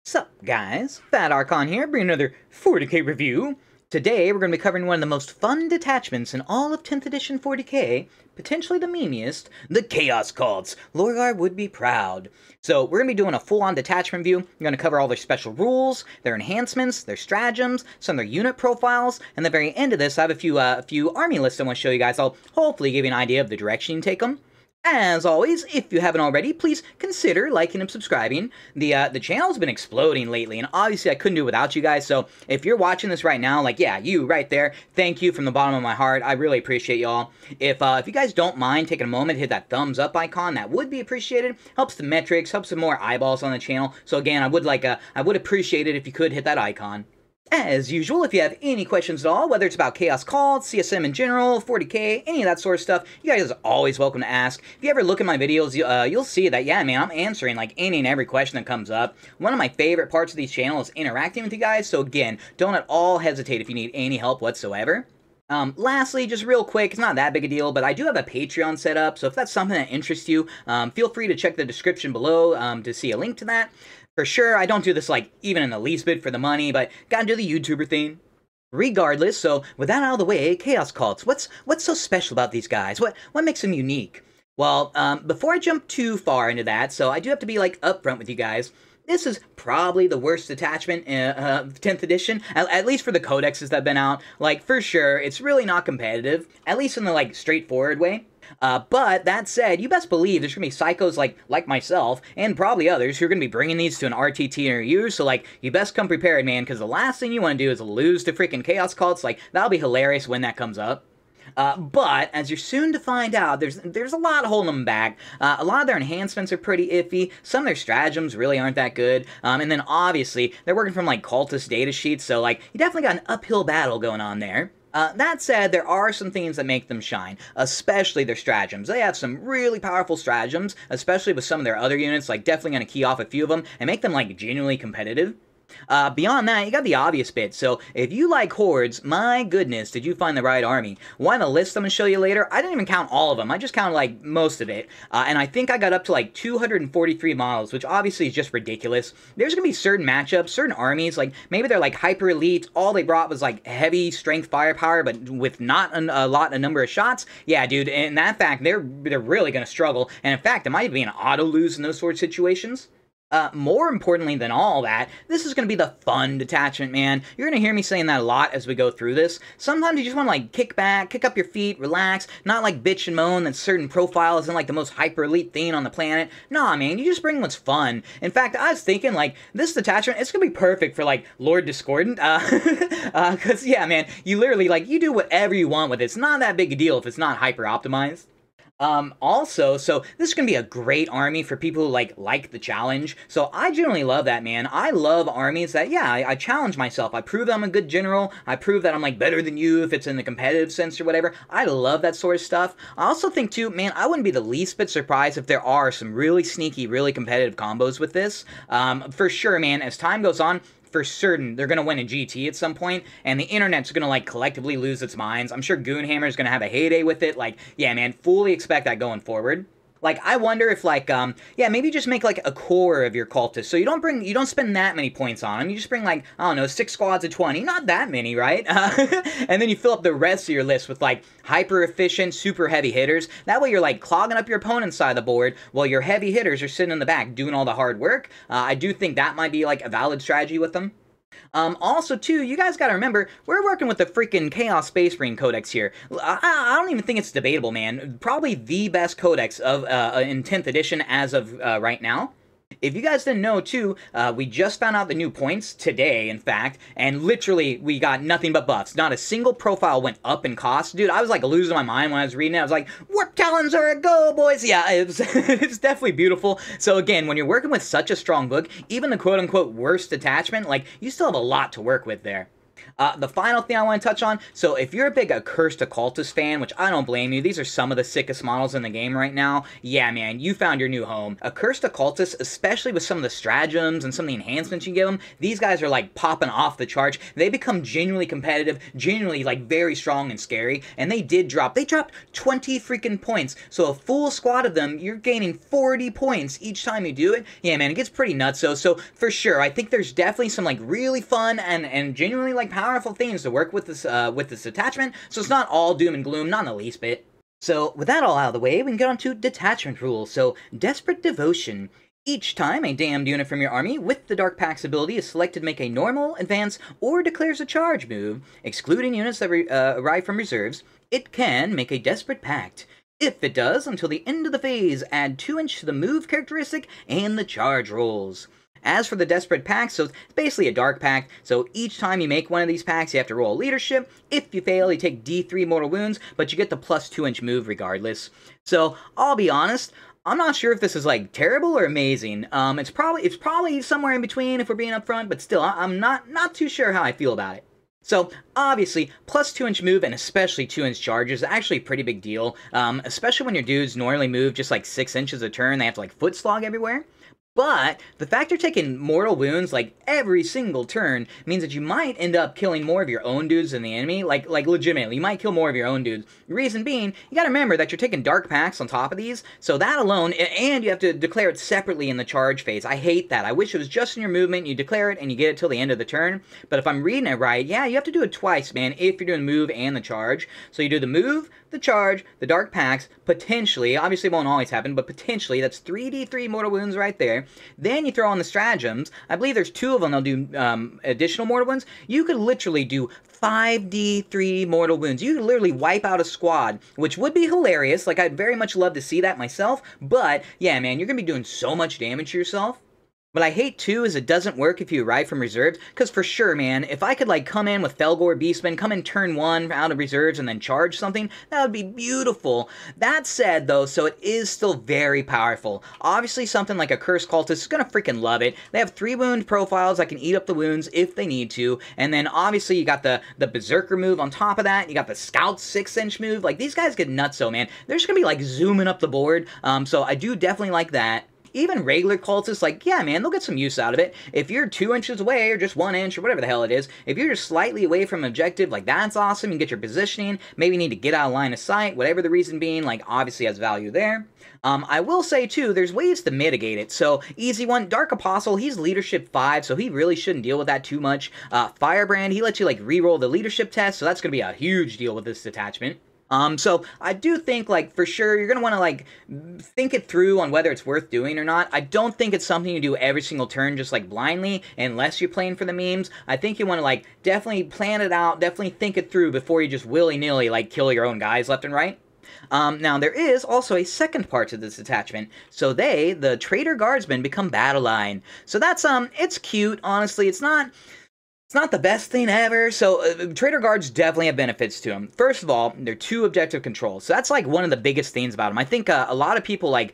Sup guys, Fat Archon here, bringing another 40k review. Today we're going to be covering one of the most fun detachments in all of 10th edition 40k, potentially the memeiest, the Chaos Cults. Lorgar would be proud. So we're going to be doing a full-on detachment view. We're going to cover all their special rules, their enhancements, their stratagems, some of their unit profiles, and at the very end of this I have a few army lists I want to show you guys. I'll hopefully give you an idea of the direction you can take them. As always, if you haven't already, please consider liking and subscribing. The channel's been exploding lately, and obviously I couldn't do it without you guys, so if you're watching this right now, like, yeah, you right there, thank you from the bottom of my heart. I really appreciate y'all. If you guys don't mind taking a moment to hit that thumbs up icon, that would be appreciated. Helps the metrics, helps some more eyeballs on the channel. So again, I would appreciate it if you could hit that icon. As usual, if you have any questions at all, whether it's about Chaos Cults, CSM in general, 40k, any of that sort of stuff, you guys are always welcome to ask. If you ever look at my videos, you'll see that, yeah, man, I'm answering like any and every question that comes up. One of my favorite parts of these channels is interacting with you guys, so again, don't at all hesitate if you need any help whatsoever. Lastly, just real quick, it's not that big a deal, but I do have a Patreon set up, so if that's something that interests you, feel free to check the description below to see a link to that. For sure, I don't do this, like, even in the least bit for the money, but gotta do the YouTuber thing. Regardless, so with that out of the way, Chaos Cults, what's so special about these guys? What makes them unique? Well, before I jump too far into that, so I do have to be, like, upfront with you guys. This is probably the worst detachment in 10th edition, at least for the codexes that have been out. Like, for sure, it's really not competitive, at least in the, like, straightforward way. But that said, you best believe there's gonna be psychos like myself, and probably others, who are gonna be bringing these to an RTT near you, so, like, you best come prepared, man, because the last thing you want to do is lose to freaking Chaos Cults. Like, that'll be hilarious when that comes up. But, as you're soon to find out, there's a lot holding them back. A lot of their enhancements are pretty iffy, some of their stratagems really aren't that good, and then obviously, they're working from, like, cultist data sheets, so, like, you definitely got an uphill battle going on there. That said, there are some things that make them shine, especially their stratagems. They have some really powerful stratagems, especially with some of their other units, like definitely going to key off a few of them and make them, like, genuinely competitive. Beyond that, you got the obvious bit, so if you like hordes, my goodness, did you find the right army. One of the lists I'm going to show you later, I didn't even count all of them, I just counted, like, most of it, and I think I got up to, like, 243 models, which obviously is just ridiculous. There's going to be certain matchups, certain armies, like, maybe they're, like, hyper elite, all they brought was, like, heavy strength firepower, but with not a number of shots. Yeah, dude, in that fact, they're really going to struggle, and in fact, it might be an auto lose in those sort of situations. More importantly than all that, this is going to be the fun detachment, man. You're going to hear me saying that a lot as we go through this. Sometimes you just want to, like, kick back, kick up your feet, relax, not, like, bitch and moan that certain profile isn't, like, the most hyper-elite thing on the planet. Nah, man, you just bring what's fun. In fact, I was thinking, like, this detachment, it's going to be perfect for, like, Lord Discordant, because, yeah, man, you literally, like, you do whatever you want with it. It's not that big a deal if it's not hyper-optimized. Also, so this is gonna be a great army for people who like the challenge. So I generally love that, man. I love armies that, yeah, I challenge myself. I prove that I'm a good general. I prove that I'm, like, better than you if it's in the competitive sense or whatever. I love that sort of stuff. I also think, too, man, I wouldn't be the least bit surprised if there are some really sneaky, really competitive combos with this. For sure, man, as time goes on, for certain, they're going to win a GT at some point, and the internet's going to, like, collectively lose its minds. I'm sure Goonhammer's going to have a heyday with it. Like, yeah, man, fully expect that going forward. Like, I wonder if, like, yeah, maybe just make, like, a core of your cultists. So you don't spend that many points on them. You just bring, like, I don't know, 6 squads of 20. Not that many, right? And then you fill up the rest of your list with, like, hyper-efficient, super heavy hitters. That way you're, like, clogging up your opponent's side of the board while your heavy hitters are sitting in the back doing all the hard work. I do think that might be, like, a valid strategy with them. Also, too, you guys gotta remember, we're working with the freaking Chaos Space Marine Codex here. I don't even think it's debatable, man. Probably the best codex of in 10th edition as of right now. If you guys didn't know, too, we just found out the new points today, in fact, and literally, we got nothing but buffs. Not a single profile went up in cost. Dude, I was, like, losing my mind when I was reading it. I was like, warp talons are a go, boys! Yeah, it's definitely beautiful. So, again, when you're working with such a strong book, even the quote-unquote worst detachment, like, you still have a lot to work with there. The final thing I want to touch on, so if you're a big Accursed Cultists fan, which I don't blame you, these are some of the sickest models in the game right now, yeah man, you found your new home. Accursed Cultists, especially with some of the stratagems and some of the enhancements you give them, these guys are like popping off the charts. They become genuinely competitive, genuinely like very strong and scary, and they dropped 20 freaking points. So a full squad of them, you're gaining 40 points each time you do it. Yeah man, it gets pretty nuts. So for sure, I think there's definitely some like really fun and genuinely like powerful things to work with this attachment. So it's not all doom and gloom, not in the least bit. So with that all out of the way, we can get on to Detachment Rules. So Desperate Devotion. Each time a damned unit from your army with the Dark Pack's ability is selected to make a normal, advance, or declares a charge move, excluding units that arrive from reserves, it can make a Desperate Pact. If it does, until the end of the phase, add 2" to the move characteristic and the charge rolls. As for the Desperate Pact, so it's basically a Dark Pact, so each time you make one of these packs, you have to roll leadership. If you fail, you take D3 mortal wounds, but you get the plus 2" move regardless. So, I'll be honest, I'm not sure if this is like terrible or amazing. It's probably somewhere in between if we're being upfront, but still, I'm not too sure how I feel about it. So, obviously, plus 2" move and especially 2" charges is actually a pretty big deal, especially when your dudes normally move just like 6 inches a turn, they have to like foot slog everywhere. But the fact you're taking mortal wounds like every single turn means that you might end up killing more of your own dudes than the enemy. Like legitimately, you might kill more of your own dudes. Reason being, you gotta remember that you're taking Dark Packs on top of these, so that alone, and you have to declare it separately in the charge phase. I hate that. I wish it was just in your movement, you declare it and you get it till the end of the turn. But if I'm reading it right, yeah, you have to do it twice, man, if you're doing the move and the charge. So you do the move, the charge, the Dark Packs, potentially, obviously it won't always happen, but potentially, that's 3d3 mortal wounds right there. Then you throw on the stratagems. I believe there's 2 of them that'll do additional mortal wounds. You could literally do 5d3 mortal wounds. You could literally wipe out a squad, which would be hilarious. Like, I'd very much love to see that myself. But, yeah, man, you're going to be doing so much damage to yourself. What I hate, too, is it doesn't work if you arrive from reserves, because for sure, man, if I could, like, come in with Fellgor Beastmen, come in turn 1 out of reserves and then charge something, that would be beautiful. That said, though, so it is still very powerful. Obviously, something like Accursed Cultists is gonna freaking love it. They have 3 wound profiles that can eat up the wounds if they need to, and then, obviously, you got the Berserker move on top of that, you got the Scout 6" move. Like, these guys get nutso, man. They're just gonna be, like, zooming up the board, so I do definitely like that. Even regular cultists, like, yeah, man, they'll get some use out of it. If you're 2 inches away, or just 1 inch, or whatever the hell it is, if you're just slightly away from an objective, like, that's awesome. You get your positioning, maybe you need to get out of line of sight, whatever the reason being, like, obviously has value there. I will say, too, there's ways to mitigate it. So, easy one, Dark Apostle, he's leadership 5, so he really shouldn't deal with that too much. Firebrand, he lets you, like, reroll the leadership test, so that's gonna be a huge deal with this detachment. So I do think, like, for sure, you're going to want to, like, think it through on whether it's worth doing or not. I don't think it's something you do every single turn just, like, blindly, unless you're playing for the memes. I think you want to, like, definitely plan it out, definitely think it through before you just willy-nilly, like, kill your own guys left and right. Now, there is also a second part to this attachment. So the Traitor Guardsmen, become battle line. So that's, it's cute, honestly. It's not the best thing ever, so Traitor Guards definitely have benefits to them. First of all, they're 2 objective controls, so that's like one of the biggest things about them. I think a lot of people like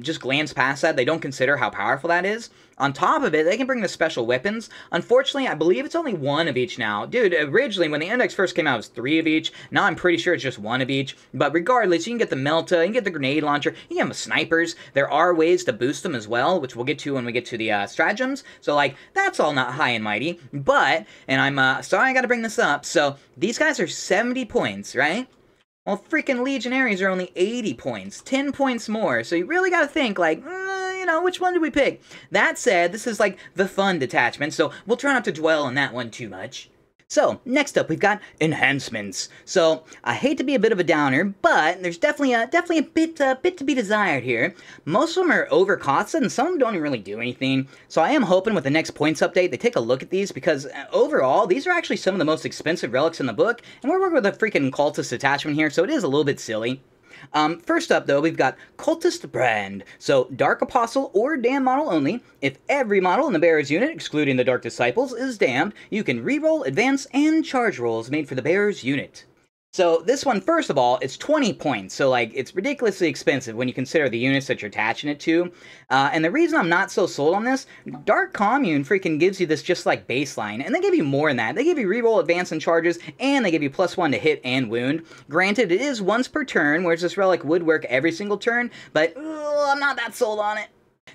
just glance past that. They don't consider how powerful that is. On top of it, they can bring the special weapons. Unfortunately, I believe it's only 1 of each now. Dude, originally, when the index first came out, it was 3 of each. Now I'm pretty sure it's just 1 of each. But regardless, you can get the Melta, you can get the grenade launcher, you can get the snipers. There are ways to boost them as well, which we'll get to when we get to the stratagems. So, like, that's all not high and mighty. But, and I'm sorry I gotta bring this up, so these guys are 70 points, right? Well, freaking Legionaries are only 80 points, 10 points more. So you really gotta think, like, you know, which one do we pick? That said, this is like the fun detachment, so we'll try not to dwell on that one too much. So, next up, we've got Enhancements. So, I hate to be a bit of a downer, but there's definitely a bit to be desired here. Most of them are overcosted, and some of them don't even really do anything. So, I am hoping with the next points update, they take a look at these, because overall, these are actually some of the most expensive relics in the book, and we're working with a freaking cultist attachment here, so it is a little bit silly. First up, though, we've got Cultist Brand. So, Dark Apostle or Damned model only. If every model in the Bearer's unit, excluding the Dark Disciples, is damned, you can reroll, advance, and charge rolls made for the Bearer's unit. So this one, first of all, it's 20 points, so like it's ridiculously expensive when you consider the units that you're attaching it to. And the reason I'm not so sold on this, Dark Commune freaking gives you this just like baseline, and they give you more than that. They give you reroll advance and charges, and they give you +1 to hit and wound. Granted, it is once per turn, whereas this relic would work every single turn, but I'm not that sold on it.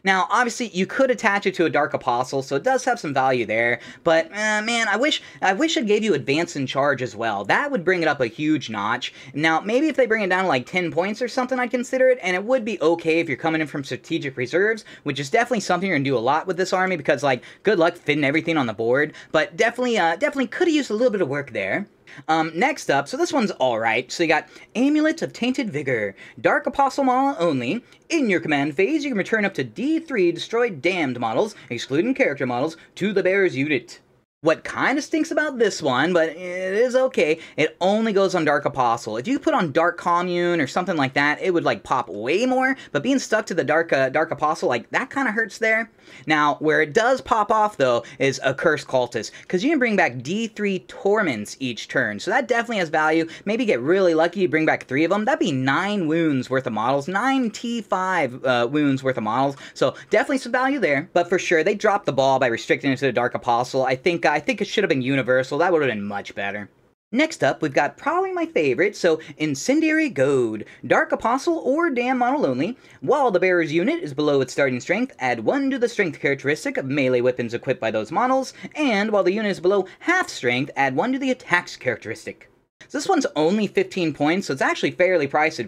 Now, obviously, you could attach it to a Dark Apostle, so it does have some value there, but, man, I wish it gave you Advance and Charge as well. That would bring it up a huge notch. Now, maybe if they bring it down to, like, 10 points or something, I'd consider it, and it would be okay if you're coming in from Strategic Reserves, which is definitely something you're gonna do a lot with this army, because, like, good luck fitting everything on the board, but definitely could have used a little bit of work there. Next up, so this one's alright. So you got Amulet of Tainted Vigor. Dark Apostle model only. In your command phase, you can return up to D3 destroyed damned models, excluding character models, to the bearer's unit. What kind of stinks about this one, but it is okay, it only goes on Dark Apostle. If you put on Dark Commune or something like that, it would like pop way more, but being stuck to the Dark Apostle, like that kind of hurts there. Now, where it does pop off though is Accursed Cultists, because you can bring back D3 Torments each turn, so that definitely has value. Maybe get really lucky, you bring back 3 of them, that'd be 9 wounds worth of models, 9 T5 wounds worth of models, so definitely some value there. But for sure, they dropped the ball by restricting it to the Dark Apostle. I think it should have been universal. That would have been much better. Next up, we've got probably my favorite, so Incendiary Goad. Dark Apostle or Dam model only. While the bearer's unit is below its starting strength, add 1 to the strength characteristic of melee weapons equipped by those models, and while the unit is below half strength, add 1 to the attacks characteristic. So this one's only 15 points, so it's actually fairly priced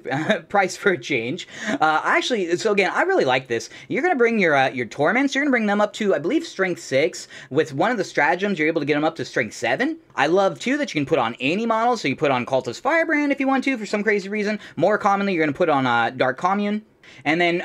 for a change. So again, I really like this. You're going to bring your Torments, you're going to bring them up to, I believe, Strength 6. With one of the Stratagems, you're able to get them up to Strength 7. I love, too, that you can put on any model, so you put on Cultist Firebrand if you want to, for some crazy reason. More commonly, you're going to put on Dark Commune. And then,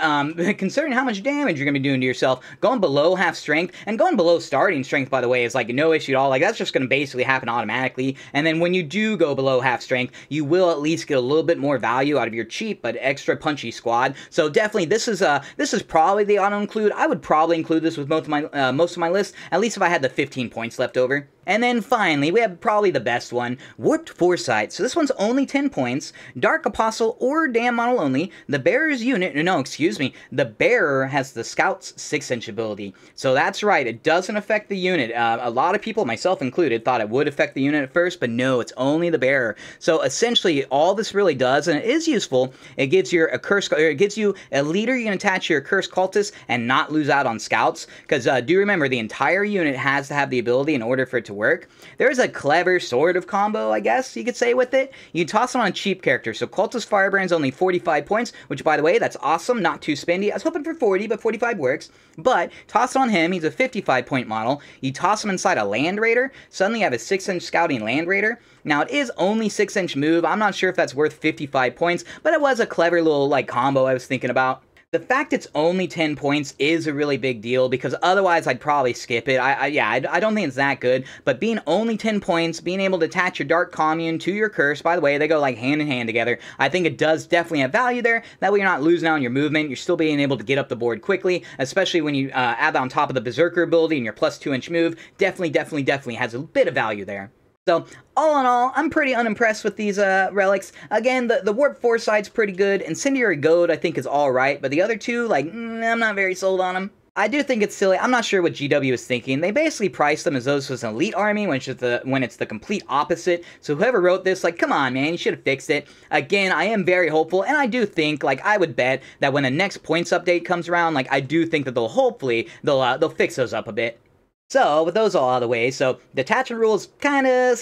considering how much damage you're going to be doing to yourself, going below half strength, and going below starting strength, by the way, is like no issue at all. Like, that's just going to basically happen automatically. And then when you do go below half strength, you will at least get a little bit more value out of your cheap but extra punchy squad. So definitely, this is probably the auto-include. I would probably include this with most of my list, at least if I had the 15 points left over. And then finally, we have probably the best one, Warped Foresight. So this one's only 10 points, Dark Apostle or Dam model only. The bearer's unit, the bearer has the Scout's 6-inch ability. So that's right, it doesn't affect the unit. A lot of people, myself included, thought it would affect the unit at first, but no, it's only the bearer. So essentially, all this really does, and it is useful, it gives you a leader you can attach your Accursed Cultists and not lose out on Scouts. Because do remember, the entire unit has to have the ability in order for it to work. There's a clever sort of combo, I guess you could say, with it. You toss it on a cheap character. So Cultist Firebrand's only 45 points, which, by the way, that's awesome, not too spendy. I was hoping for 40, but 45 works. But toss it on him, he's a 55-point model. You toss him inside a Land Raider, suddenly you have a 6-inch scouting Land Raider. Now, it is only 6-inch move. I'm not sure if that's worth 55 points, but it was a clever little, like, combo I was thinking about. The fact it's only 10 points is a really big deal, because otherwise I'd probably skip it. I don't think it's that good, but being only 10 points, being able to attach your Dark Commune to your Curse, by the way, they go like hand in hand together, I think it does definitely have value there. That way you're not losing out on your movement, you're still being able to get up the board quickly, especially when you add that on top of the Berserker ability and your plus 2-inch move. Definitely has a bit of value there. So, all in all, I'm pretty unimpressed with these relics. Again, the Warped Foresight's pretty good. Incendiary Goad, I think, is alright, but the other two, like, I'm not very sold on them. I do think it's silly. I'm not sure what GW is thinking. They basically priced them as though this was an elite army, when it's the complete opposite. So whoever wrote this, like, come on, man, you should have fixed it. Again, I am very hopeful, and I do think, like, I would bet that when the next points update comes around, like, I do think that they'll fix those up a bit. So, with those all out of the way, so Detachment Rules kinda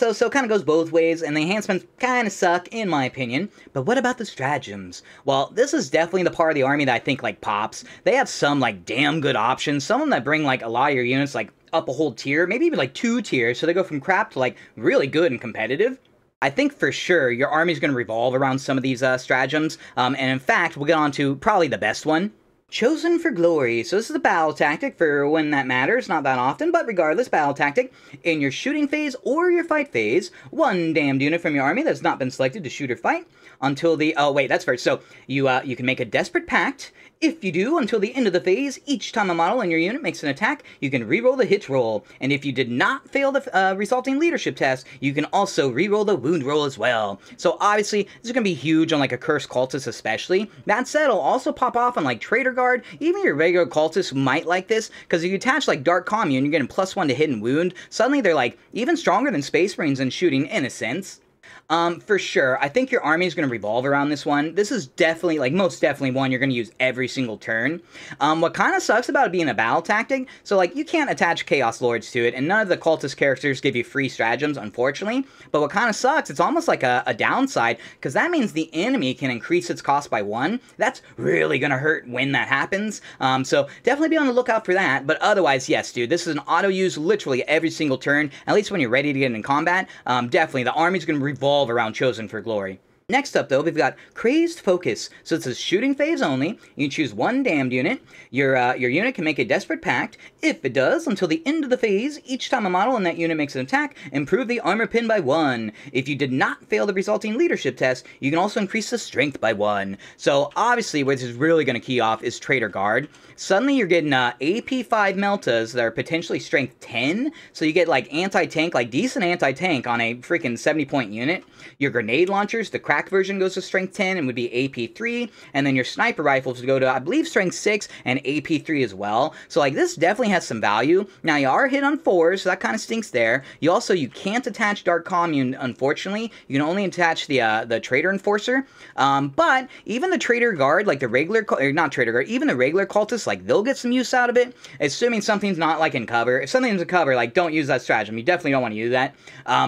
goes both ways, and the enhancements kinda suck, in my opinion. But what about the Strategems? Well, this is definitely the part of the army that I think, like, pops. They have some, like, damn good options, some of them that bring, like, a lot of your units, like, up a whole tier, maybe even, like, 2 tiers, so they go from crap to, like, really good and competitive. I think for sure your army's gonna revolve around some of these Stratagems, and in fact, we'll get on to probably the best one. Chosen for Glory. So this is a battle tactic for when that matters, not that often, but regardless, battle tactic. In your shooting phase or your fight phase, one damned unit from your army that's not been selected to shoot or fight until the... Oh, wait, that's first. So you can make a Desperate Pact. If you do, until the end of the phase, each time a model in your unit makes an attack, you can reroll the hit roll. And if you did not fail the resulting leadership test, you can also reroll the wound roll as well. So obviously, this is going to be huge on like Accursed Cultists especially. That said, it'll also pop off on like Traitor Guard. Even your regular Cultists might like this, because if you attach like Dark Commune, you're getting +1 to hit and wound. Suddenly they're like even stronger than Space Marines in shooting in a sense. For sure, I think your army is going to revolve around this one. This is definitely, like, most definitely one you're going to use every single turn. What kind of sucks about it being a battle tactic, so, like, you can't attach Chaos Lords to it, and none of the Cultist characters give you free stratagems, unfortunately. But what kind of sucks, it's almost like a downside, because that means the enemy can increase its cost by 1. That's really going to hurt when that happens. So definitely be on the lookout for that. But otherwise, yes, dude, this is an auto-use literally every single turn, at least when you're ready to get in combat. Definitely, the army's going to revolve around Chosen for Glory. Next up, though, we've got Crazed Focus. So it's a shooting phase only. You can choose one damned unit. Your unit can make a Desperate Pact. If it does, until the end of the phase, each time a model in that unit makes an attack, improve the armor pin by 1. If you did not fail the resulting leadership test, you can also increase the strength by 1. So obviously, what this is really going to key off is Traitor Guard. Suddenly, you're getting AP 5 Meltas that are potentially strength 10. So you get like anti-tank, like decent anti-tank on a freaking 70-point unit. Your grenade launchers, the crack version goes to strength 10 and would be AP 3, and then your sniper rifles would go to, I believe, strength 6 and AP 3 as well. So like this definitely has some value. Now you are hit on 4s, so that kind of stinks there. You can't attach Dark Commune, unfortunately. You can only attach the Traitor Enforcer. But even the Traitor Guard, like the regular, or not Traitor Guard, even the regular Cultists, like they'll get some use out of it, assuming something's not like in cover. If something's in cover, like don't use that stratagem. You definitely don't want to use that.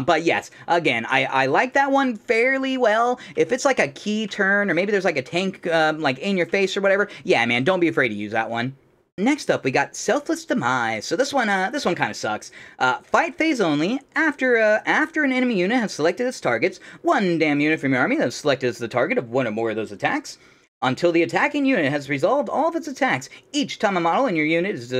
But yes, again, I like that one fairly well. If it's like a key turn, or maybe there's like a tank like in your face or whatever, yeah, man, don't be afraid to use that one. Next up, we got Selfless Demise. So this one kind of sucks. Fight phase only. After an enemy unit has selected its targets, one damn unit from your army that is selected as the target of one or more of those attacks. Until the attacking unit has resolved all of its attacks, each time a model in your unit is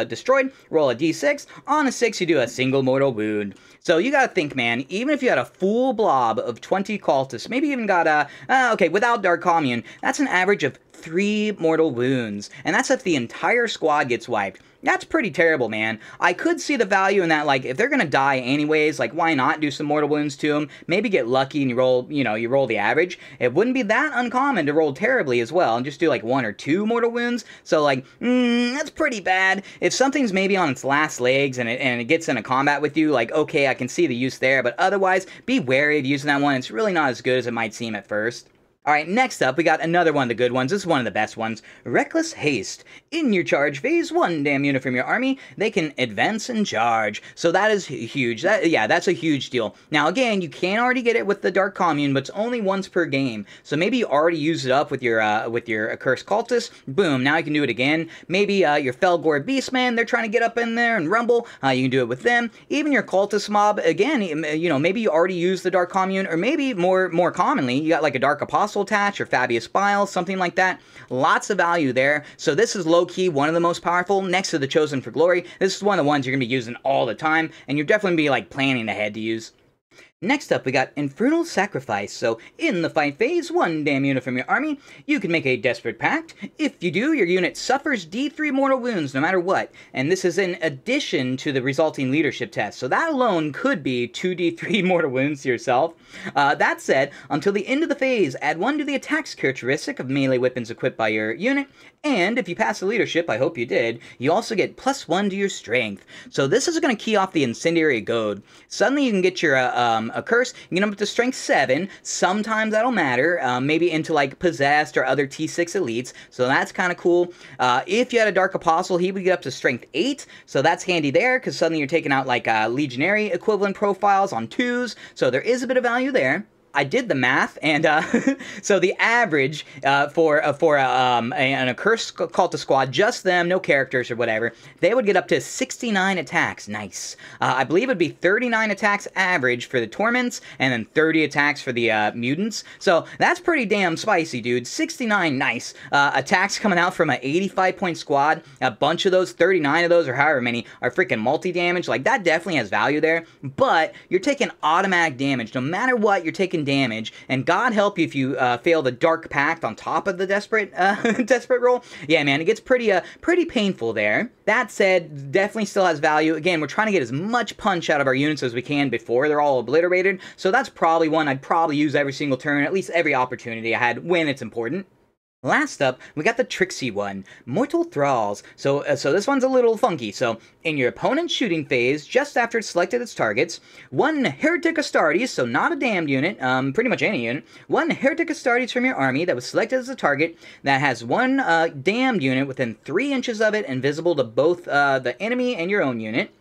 destroyed, roll a d6. On a 6, you do a single mortal wound. So you gotta think, man, even if you had a full blob of 20 cultists, maybe even got okay, without Dark Commune, that's an average of 3 mortal wounds. And that's if the entire squad gets wiped. That's pretty terrible, man. I could see the value in that, like, if they're gonna die anyways, like, why not do some mortal wounds to them? Maybe get lucky and you roll, you roll the average. It wouldn't be that uncommon to roll terribly as well and just do, like, 1 or 2 mortal wounds. So, like, that's pretty bad. If something's maybe on its last legs and it gets into combat with you, like, okay, I can see the use there, but otherwise, be wary of using that one. It's really not as good as it might seem at first. Alright, next up, we got another one of the good ones. This is one of the best ones. Reckless Haste. In your charge phase, one damn unit from your army, they can advance and charge. So that is huge. That's a huge deal. Now, again, you can already get it with the Dark Commune, but it's only once per game. So maybe you already used it up with your Accursed Cultists. Boom, now you can do it again. Maybe your Fellgor Beastmen, they're trying to get up in there and rumble. You can do it with them. Even your Cultist Mob, again, maybe you already used the Dark Commune, or maybe more commonly, you got like a Dark Apostle attach or Fabius Bile, something like that. Lots of value there. So this is low-key one of the most powerful next to the Chosen for Glory. This is one of the ones you're going to be using all the time, and you're definitely going to be like planning ahead to use. Next up, we got Infernal Sacrifice. So, in the fight phase, one damn unit from your army, you can make a Desperate Pact. If you do, your unit suffers D3 mortal wounds no matter what, and this is in addition to the resulting leadership test. So that alone could be 2d3 mortal wounds to yourself. That said, until the end of the phase, add 1 to the attacks characteristic of melee weapons equipped by your unit, and if you pass the leadership, I hope you did, you also get +1 to your strength. So this is going to key off the Incendiary Goad. Suddenly you can get your a curse, you get up to strength 7, sometimes that'll matter, maybe into like Possessed or other T6 elites, so that's kind of cool. If you had a Dark Apostle, he would get up to strength 8, so that's handy there, because suddenly you're taking out like Legionary equivalent profiles on 2s, so there is a bit of value there. I did the math, and so the average for an Accursed Cultist squad, just them, no characters or whatever, they would get up to 69 attacks. Nice. I believe it would be 39 attacks average for the Torments, and then 30 attacks for the Mutants. So that's pretty damn spicy, dude. 69 nice attacks coming out from an 85-point squad. A bunch of those, 39 of those, or however many, are freaking multi-damage. Like, that definitely has value there. But you're taking automatic damage. No matter what, you're taking freaking damage, and God help you if you fail the Dark Pact on top of the Desperate Desperate roll. Yeah, man, it gets pretty painful there. That said, definitely still has value. Again, we're trying to get as much punch out of our units as we can before they're all obliterated, so that's probably one I'd probably use every single turn, at least every opportunity I had when it's important. Last up, we got the tricksy one, Mortal Thralls. So this one's a little funky. So, in your opponent's shooting phase, just after it's selected its targets, one Heretic Astartes, so not a damned unit, pretty much any unit, one Heretic Astartes from your army that was selected as a target that has one damned unit within 3 inches of it and visible to both the enemy and your own unit.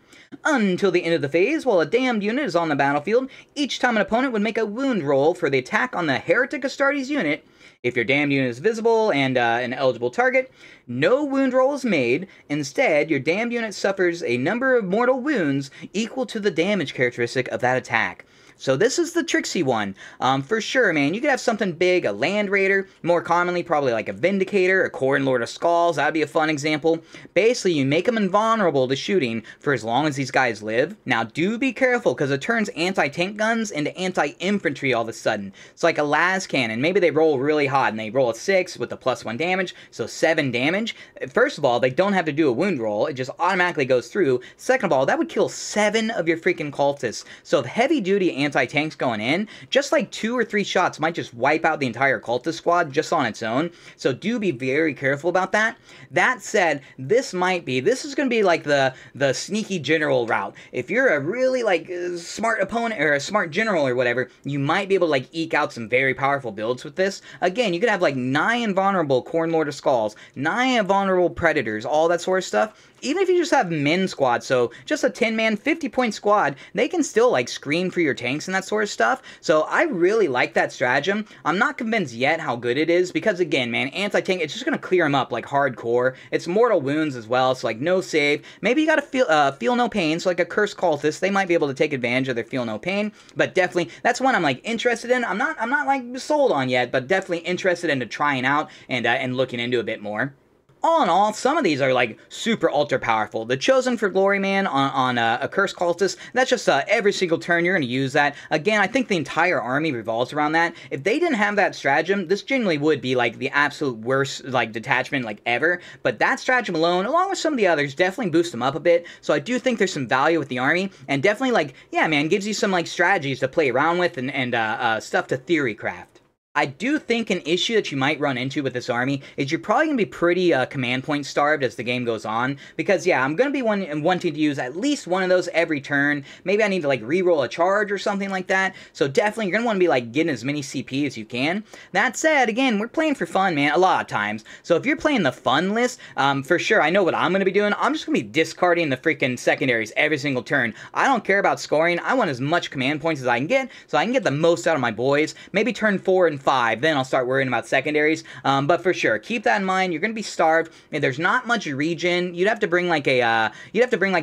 Until the end of the phase, while a damned unit is on the battlefield, each time an opponent would make a wound roll for the attack on the Heretic Astartes unit. If your damned unit is visible and an eligible target, no wound roll is made. Instead, your damned unit suffers a number of mortal wounds equal to the damage characteristic of that attack. So this is the tricksy one. For sure, man. You could have something big, a Land Raider, more commonly probably like a Vindicator, a Khorne Lord of Skulls. That'd be a fun example. Basically, you make them invulnerable to shooting for as long as these guys live. Now, do be careful, because it turns anti-tank guns into anti-infantry all of a sudden. It's like a las cannon. Maybe they roll really hot, and they roll a 6 with the +1 damage, so 7 damage. First of all, they don't have to do a wound roll. It just automatically goes through. Second of all, that would kill 7 of your freaking cultists. So if heavy-duty anti-tanks going in, just like 2 or 3 shots might just wipe out the entire cultist squad just on its own. So do be very careful about that. That said, this is going to be like the sneaky general route. If you're a really like smart opponent or a smart general or whatever, you might be able to like eke out some very powerful builds with this. Again, you could have like 9 invulnerable Khorne Lord of Skulls, 9 invulnerable Predators, all that sort of stuff. Even if you just have min squad, so just a 10-man, 50-point squad, they can still, like, screen for your tanks and that sort of stuff. So I really like that stratagem. I'm not convinced yet how good it is, because, again, man, anti-tank, it's just going to clear them up, like, hardcore. It's mortal wounds as well, so, like, no save. Maybe you got to feel no pain, so, like, Accursed Cultists, they might be able to take advantage of their feel no pain. But definitely, that's one I'm, like, interested in. I'm not like, sold on yet, but definitely interested into trying out and looking into a bit more. All in all, some of these are, like, super ultra powerful. The Chosen for Glory, man, on Accursed Cultists, that's just every single turn you're going to use that. Again, I think the entire army revolves around that. If they didn't have that stratagem, this genuinely would be, like, the absolute worst, like, detachment, like, ever. But that stratagem alone, along with some of the others, definitely boost them up a bit. So I do think there's some value with the army, and definitely, like, yeah, man, gives you some, like, strategies to play around with and stuff to theory craft. I do think an issue that you might run into with this army is you're probably going to be pretty command point starved as the game goes on, because yeah, I'm going to be wanting to use at least one of those every turn. Maybe I need to like re-roll a charge or something like that, so definitely you're going to want to be like getting as many CP as you can. That said, again, we're playing for fun, man, a lot of times, so if you're playing the fun list, for sure, I know what I'm going to be doing. I'm just going to be discarding the freaking secondaries every single turn. I don't care about scoring. I want as much command points as I can get, so I can get the most out of my boys. Maybe turn 4 and 5, then I'll start worrying about secondaries. But for sure, keep that in mind. You're going to be starved. If there's not much regen, you'd have to bring like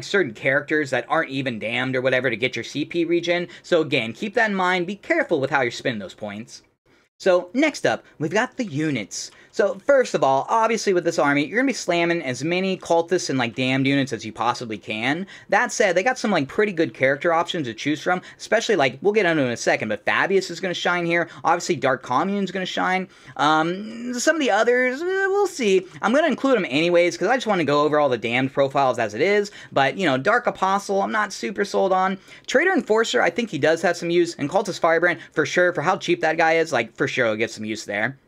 certain characters that aren't even damned or whatever to get your CP regen. So again, keep that in mind. Be careful with how you're spending those points. So next up, we've got the units. So first of all, obviously with this army, you're going to be slamming as many cultists and like damned units as you possibly can. That said, they got some like pretty good character options to choose from, especially like, we'll get into in a second, but Fabius is going to shine here. Obviously Dark Commune is going to shine. Some of the others, we'll see. I'm going to include them anyways, because I just want to go over all the damned profiles as it is. But, you know, Dark Apostle, I'm not super sold on. Traitor Enforcer, I think he does have some use. And Cultist Firebrand, for sure, for how cheap that guy is, like, for sure he'll get some use there.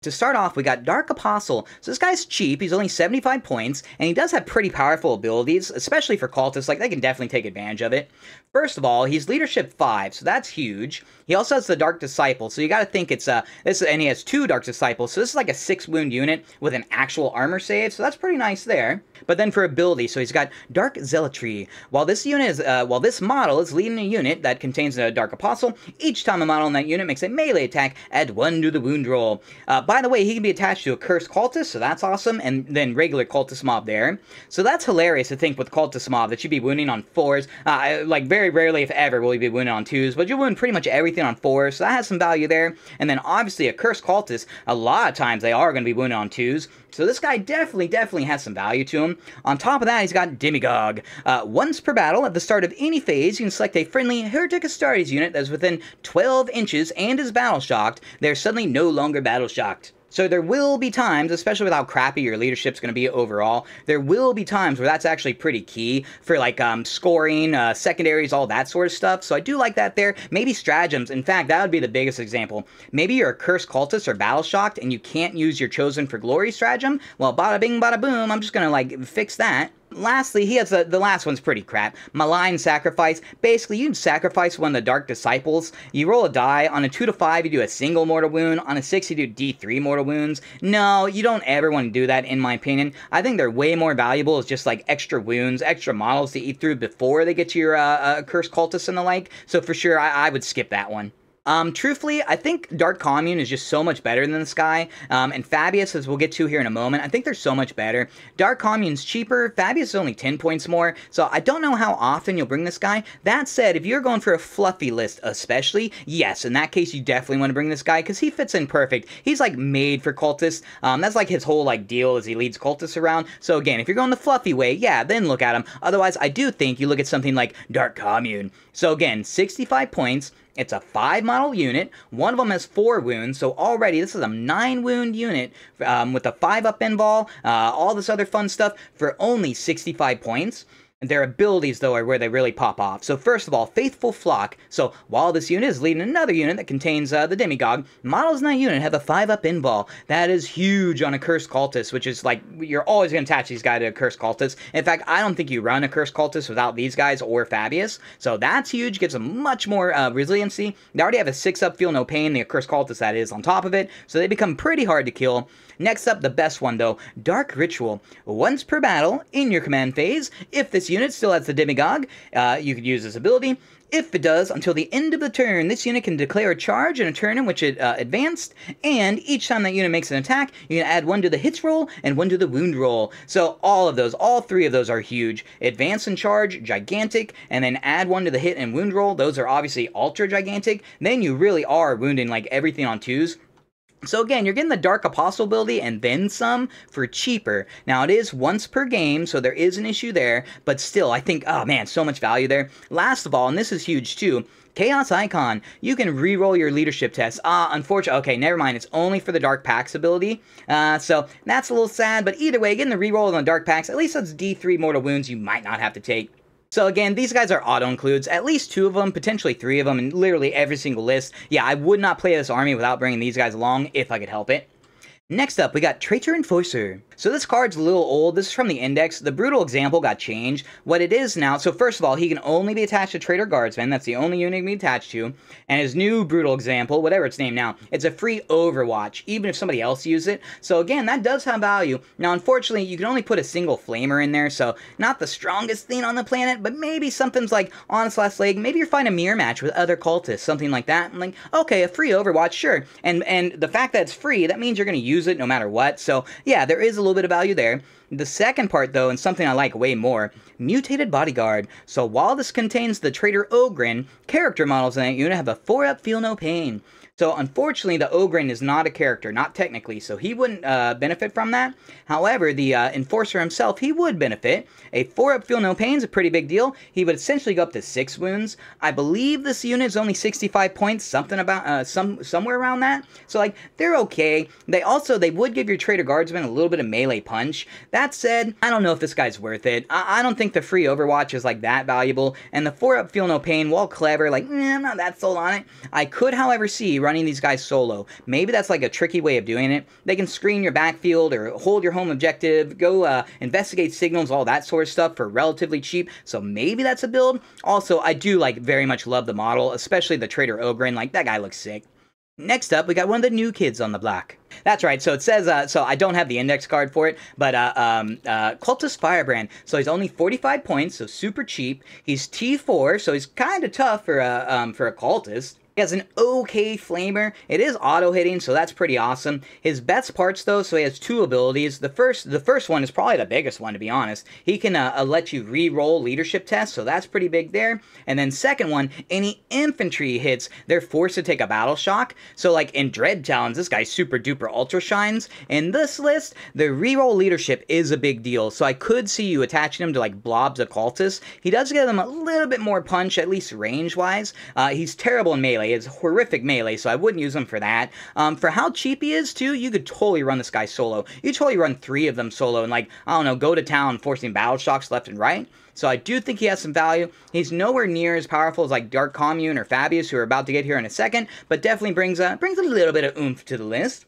To start off, we got Dark Apostle. So this guy's cheap, he's only 75 points, and he does have pretty powerful abilities, especially for cultists, like they can definitely take advantage of it. First of all, he's leadership 5, so that's huge. He also has the Dark Disciple, so you gotta think it's and he has 2 Dark Disciples, so this is like a 6 wound unit with an actual armor save, so that's pretty nice there. But then for ability, so he's got Dark Zealotry. While this model is leading a unit that contains a Dark Apostle, each time a model in that unit makes a melee attack, add 1 to the wound roll. By the way, he can be attached to Accursed Cultists, so that's awesome, and then regular Cultist Mob there. So that's hilarious to think with Cultist Mob that you'd be wounding on 4s. Like, very rarely, if ever, will you be wounding on 2s, but you wound pretty much everything on 4s, so that has some value there. And then, obviously, Accursed Cultists, a lot of times they are going to be wounded on 2s, so this guy definitely has some value to him. On top of that, he's got Demigog. Once per battle, at the start of any phase, you can select a friendly Heretic Astartes unit that is within 12 inches and is battle shocked. They're suddenly no longer battle shocked. So there will be times, especially with how crappy your leadership's going to be overall, there will be times where that's actually pretty key for, like, scoring, secondaries, all that sort of stuff. So I do like that there. Maybe stratagems. In fact, that would be the biggest example. Maybe you're a Cursed Cultist or Battle Shocked, and you can't use your Chosen for Glory stratagem. Well, bada bing, bada boom, I'm just going to, like, fix that. Lastly, he has the last one's pretty crap. Malign Sacrifice. Basically, you sacrifice one of the Dark Disciples. You roll a die. On a 2 to 5, you do a single mortal wound. On a 6, you do D3 mortal wounds. No, you don't ever want to do that, in my opinion. I think they're way more valuable as just, like, extra wounds, extra models to eat through before they get to your Cursed Cultists and the like. So for sure, I would skip that one. Truthfully, I think Dark Commune is just so much better than this guy, and Fabius, as we'll get to here in a moment, I think they're so much better. Dark Commune's cheaper, Fabius is only 10 points more, so I don't know how often you'll bring this guy. That said, if you're going for a fluffy list especially, yes, in that case you definitely want to bring this guy, because he fits in perfect. He's like made for cultists. That's like his whole like deal as he leads cultists around. So again, if you're going the fluffy way, yeah, then look at him. Otherwise, I do think you look at something like Dark Commune. So again, 65 points. It's a 5-model unit. One of them has 4 wounds, so already this is a 9-wound unit with a 5-up invul, all this other fun stuff for only 65 points. Their abilities, though, are where they really pop off. So first of all, Faithful Flock. So while this unit is leading another unit that contains the Demigog, models in that unit have a 5-up invul. That is huge on Accursed Cultists, which is like, you're always going to attach these guys to Accursed Cultists. In fact, I don't think you run Accursed Cultists without these guys or Fabius. So that's huge, gives them much more resiliency. They already have a 6-up Feel No Pain, the Accursed Cultists that is, on top of it. So they become pretty hard to kill. Next up, the best one, though, Dark Ritual. Once per battle, in your command phase, if this unit still has the Demigog, you could use this ability. If it does, until the end of the turn, this unit can declare a charge in a turn in which it advanced, and each time that unit makes an attack, you can add 1 to the hits roll and 1 to the wound roll. So all of those, all 3 of those are huge. Advance and charge, gigantic, and then add 1 to the hit and wound roll. Those are obviously ultra gigantic. Then you really are wounding like everything on 2s. So again, you're getting the Dark Apostle ability and then some for cheaper. Now, it is once per game, so there is an issue there, but still, I think, oh man, so much value there. Last of all, and this is huge too, Chaos Icon. You can re-roll your leadership test. Unfortunately, okay, never mind. It's only for the Dark Pax ability. So that's a little sad, but either way, getting the re-roll on the Dark Pax, at least that's D3 mortal wounds you might not have to take. So again, these guys are auto-includes, at least 2 of them, potentially 3 of them, in literally every single list. Yeah, I would not play this army without bringing these guys along if I could help it. Next up, we got Traitor Enforcer. So this card's a little old. This is from the index. The brutal example got changed. What it is now, so first of all, he can only be attached to Traitor Guardsmen. That's the only unit he can be attached to. And his new brutal example, whatever it's named now, it's a free Overwatch, even if somebody else uses it. So again, that does have value. Now, unfortunately, you can only put a single flamer in there, so not the strongest thing on the planet, but maybe something's like Honest Last Leg. Maybe you're fighting a mirror match with other cultists, something like that. I'm like, okay, a free Overwatch, sure. And the fact that it's free, that means you're going to use it no matter what. So yeah, there is a little bit of value there. The second part, though, and something I like way more, Mutated Bodyguard. So while this contains the Traitor Ogren, character models in that unit have a 4-up Feel No Pain. So unfortunately, the Ogren is not a character, not technically, so he wouldn't benefit from that. However, the Enforcer himself, he would benefit. A 4-up Feel No Pain is a pretty big deal. He would essentially go up to 6 wounds. I believe this unit is only 65 points, something about somewhere around that. So like, they're okay. They would give your Traitor Guardsmen a little bit of melee punch. That said, I don't know if this guy's worth it. I don't think the free Overwatch is like that valuable, and the 4-up Feel No Pain, while clever, like, I'm not that sold on it. I could, however, see running these guys solo. Maybe that's like a tricky way of doing it. They can screen your backfield or hold your home objective, go investigate signals, all that sort of stuff for relatively cheap, so maybe that's a build. Also, I do like very much love the model, especially the Traitor Ogren. Like, that guy looks sick. Next up, we got one of the new kids on the block. That's right, so it says, so I don't have the index card for it, but Cultist Firebrand. So he's only 45 points, so super cheap. He's T4, so he's kind of tough for a cultist. He has an okay flamer. It is auto-hitting, so that's pretty awesome. His best parts, though, so he has two abilities. The first one is probably the biggest one, to be honest. He can let you re-roll leadership tests, so that's pretty big there. And then second one, any infantry hits, they're forced to take a battle shock. So like in Dread Talons, this guy super duper ultra shines. In this list, the re-roll leadership is a big deal, so I could see you attaching him to like blobs of cultists. He does give them a little bit more punch, at least range-wise. He's terrible in melee. It's horrific melee, so I wouldn't use him for that. For how cheap he is, too, you could totally run this guy solo. You totally run 3 of them solo and, like, I don't know, go to town forcing battle shocks left and right. So I do think he has some value. He's nowhere near as powerful as, like, Dark Commune or Fabius, who are about to get here in a second, but definitely brings a little bit of oomph to the list.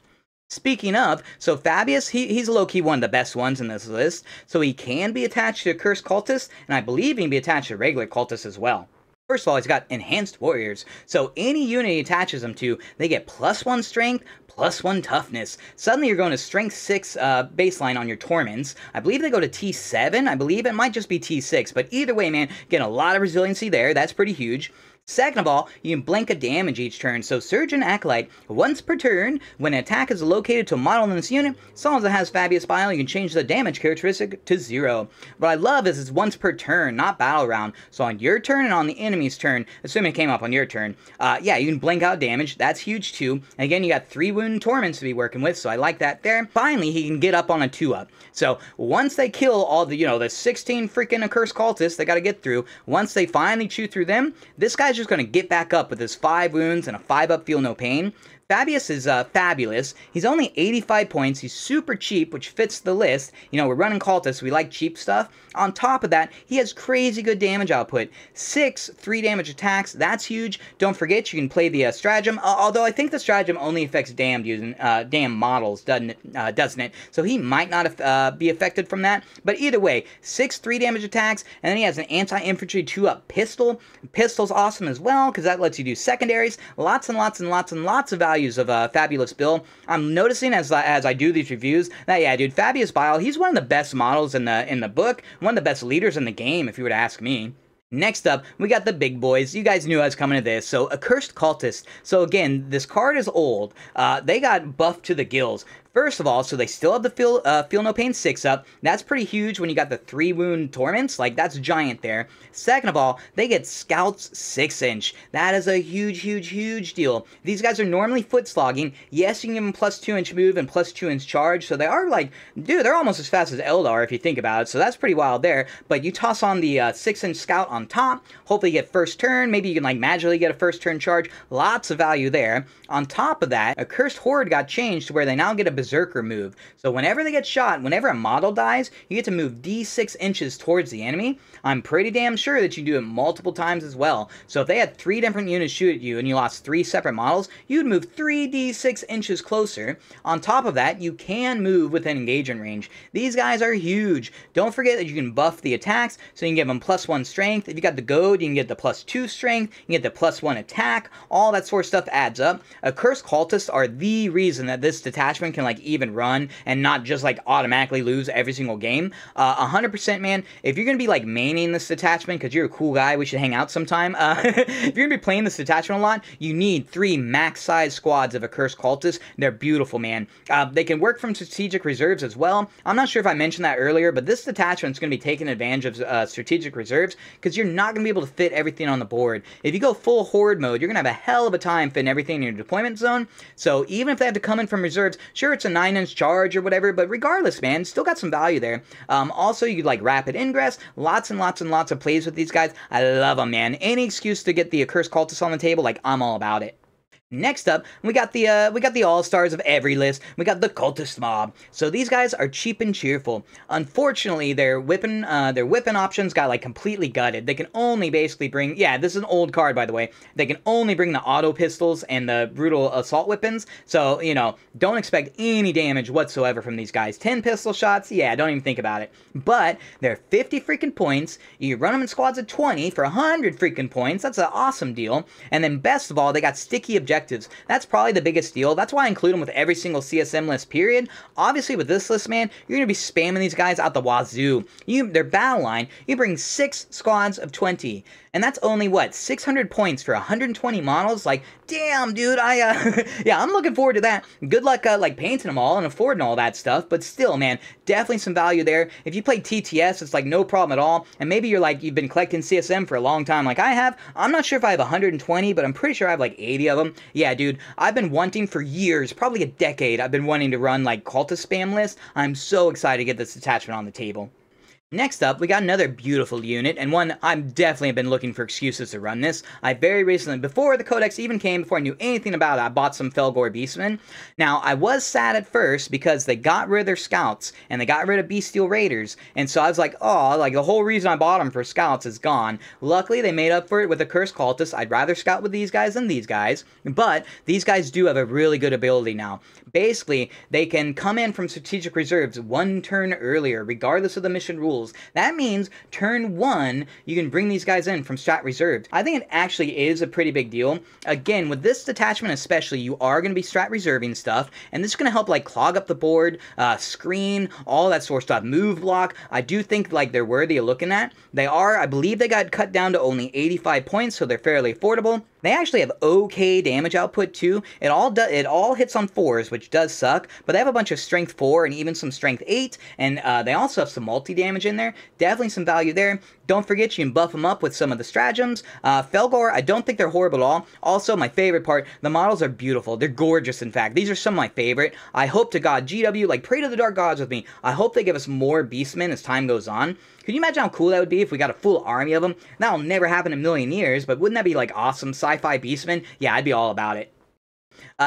Speaking of, so Fabius, he's low-key one of the best ones in this list, so he can be attached to Accursed Cultists, and I believe he can be attached to regular Cultists as well. First of all, he's got Enhanced Warriors, so any unit he attaches them to, they get +1 strength, +1 toughness. Suddenly you're going to strength 6 baseline on your Torments. I believe they go to T7, I believe it might just be T6, but either way, man, getting a lot of resiliency there, that's pretty huge. Second of all, you can blank a damage each turn, so Surgeon Acolyte, once per turn, when an attack is located to a model in this unit, as long as it has Fabius Bile, you can change the damage characteristic to 0. What I love is it's once per turn, not battle round, so on your turn and on the enemy's turn, assuming it came up on your turn, yeah, you can blank out damage, that's huge too. And again, you got 3 wound torments to be working with, so I like that there. Finally, he can get up on a 2-up. So once they kill all the, the 16 freaking Accursed Cultists they gotta get through, once they finally chew through them, this guy's just going to get back up with his 5 wounds and a 5-up feel no pain. Fabius is fabulous. He's only 85 points. He's super cheap, which fits the list. We're running cultists. We like cheap stuff. On top of that, he has crazy good damage output. 6 3-damage attacks. That's huge. Don't forget, you can play the stratagem. Although I think the stratagem only affects damned using damn models, doesn't it? So he might not be affected from that. But either way, 6 3-damage attacks, and then he has an anti-infantry 2-up pistol. Pistol's awesome as well, because that lets you do secondaries. Lots and lots and lots and lots of value of a fabulous build. I'm noticing as I do these reviews that, yeah, dude, Fabius Bile, he's one of the best models in the book, one of the best leaders in the game, if you were to ask me. Next up, we got the big boys. You guys knew I was coming to this. So, Accursed Cultists. So again, this card is old. They got buffed to the gills. First of all, so they still have the Feel No Pain 6-up. That's pretty huge when you got the 3-wound Torments. Like, that's giant there. Second of all, they get Scouts 6-inch. That is a huge, huge, huge deal. These guys are normally foot slogging. Yes, you can give them +2-inch move and +2-inch charge. So they are like, dude, they're almost as fast as Eldar if you think about it. So that's pretty wild there. But you toss on the 6-inch Scout on top. Hopefully you get first turn. Maybe you can like magically get a first turn charge. Lots of value there. On top of that, Accursed Horde got changed to where they now get a Berserker move. So whenever they get shot, whenever a model dies, you get to move D6 inches towards the enemy. I'm pretty damn sure that you do it multiple times as well. So if they had 3 different units shoot at you and you lost 3 separate models, you'd move 3d6 inches closer. On top of that, you can move within engagement range. These guys are huge. Don't forget that you can buff the attacks, so you can give them +1 strength. If you got the goad, you can get the +2 strength, you can get the +1 attack. All that sort of stuff adds up. Accursed Cultists are the reason that this detachment can like even run and not just like automatically lose every single game. 100%, man. If you're gonna be like maining this detachment because you're a cool guy, we should hang out sometime. If you're gonna be playing this detachment a lot, you need 3 max size squads of Accursed Cultists. They're beautiful, man. They can work from strategic reserves as well. I'm not sure if I mentioned that earlier, but this detachment is gonna be taking advantage of strategic reserves because you're not gonna be able to fit everything on the board. If you go full horde mode, you're gonna have a hell of a time fitting everything in your deployment zone. So even if they have to come in from reserves, sure, it's a 9-inch charge or whatever, but regardless, man, still got some value there. Also, you could like rapid ingress, lots and lots and lots of plays with these guys. I love them, man. Any excuse to get the Accursed Cultists on the table, like, I'm all about it. Next up, we got the all-stars of every list. We got the Cultist Mob. So these guys are cheap and cheerful. Unfortunately, their weapon options got like completely gutted. They can only basically bring, yeah, this is an old card by the way. They can only bring the auto pistols and the brutal assault weapons. So, don't expect any damage whatsoever from these guys. 10 pistol shots, yeah, don't even think about it. But they're 50 freaking points. You run them in squads of 20 for 100 freaking points. That's an awesome deal. And then best of all, they got sticky objectives objectives. That's probably the biggest deal. That's why I include them with every single CSM list, period. Obviously, with this list, man, you're going to be spamming these guys out the wazoo. Their battle line, you bring 6 squads of 20. And that's only, what, 600 points for 120 models? Like, damn, dude, yeah, I'm looking forward to that. Good luck, like, painting them all and affording all that stuff, but still, man, definitely some value there. If you play TTS, it's, like, no problem at all, and maybe you're, like, you've been collecting CSM for a long time like I have. I'm not sure if I have 120, but I'm pretty sure I have, like, 80 of them. Yeah, dude, I've been wanting for years, probably a decade, I've been wanting to run, like, cultist spam list. I'm so excited to get this detachment on the table. Next up, we got another beautiful unit, and one I've definitely been looking for excuses to run this. I very recently, before the codex even came, before I knew anything about it, I bought some Fellgor Beastmen. Now, I was sad at first because they got rid of their scouts, and they got rid of Bestial Raiders, and so I was like, oh, like the whole reason I bought them for scouts is gone. Luckily, they made up for it with Accursed Cultists. I'd rather scout with these guys than these guys, but these guys do have a really good ability now. Basically, they can come in from strategic reserves 1 turn earlier, regardless of the mission rules. That means turn 1, you can bring these guys in from strat reserved. I think it actually is a pretty big deal. Again, with this detachment especially, you are going to be strat reserving stuff, and this is going to help like clog up the board, screen, all that sort of stuff. Move block, I do think like they're worthy of looking at. They are, I believe they got cut down to only 85 points, so they're fairly affordable. They actually have okay damage output too. It all hits on 4s, which does suck, but they have a bunch of strength 4 and even some strength 8, and they also have some multi-damage in there. Definitely some value there. Don't forget you can buff them up with some of the stratagems. Fellgor, I don't think they're horrible at all. Also, my favorite part, the models are beautiful. They're gorgeous, in fact. These are some of my favorite. I hope to God, GW, like, pray to the dark gods with me. I hope they give us more Beastmen as time goes on. Could you imagine how cool that would be if we got a full army of them? That'll never happen in a million years, but wouldn't that be, like, awesome sci-fi Beastmen? Yeah, I'd be all about it.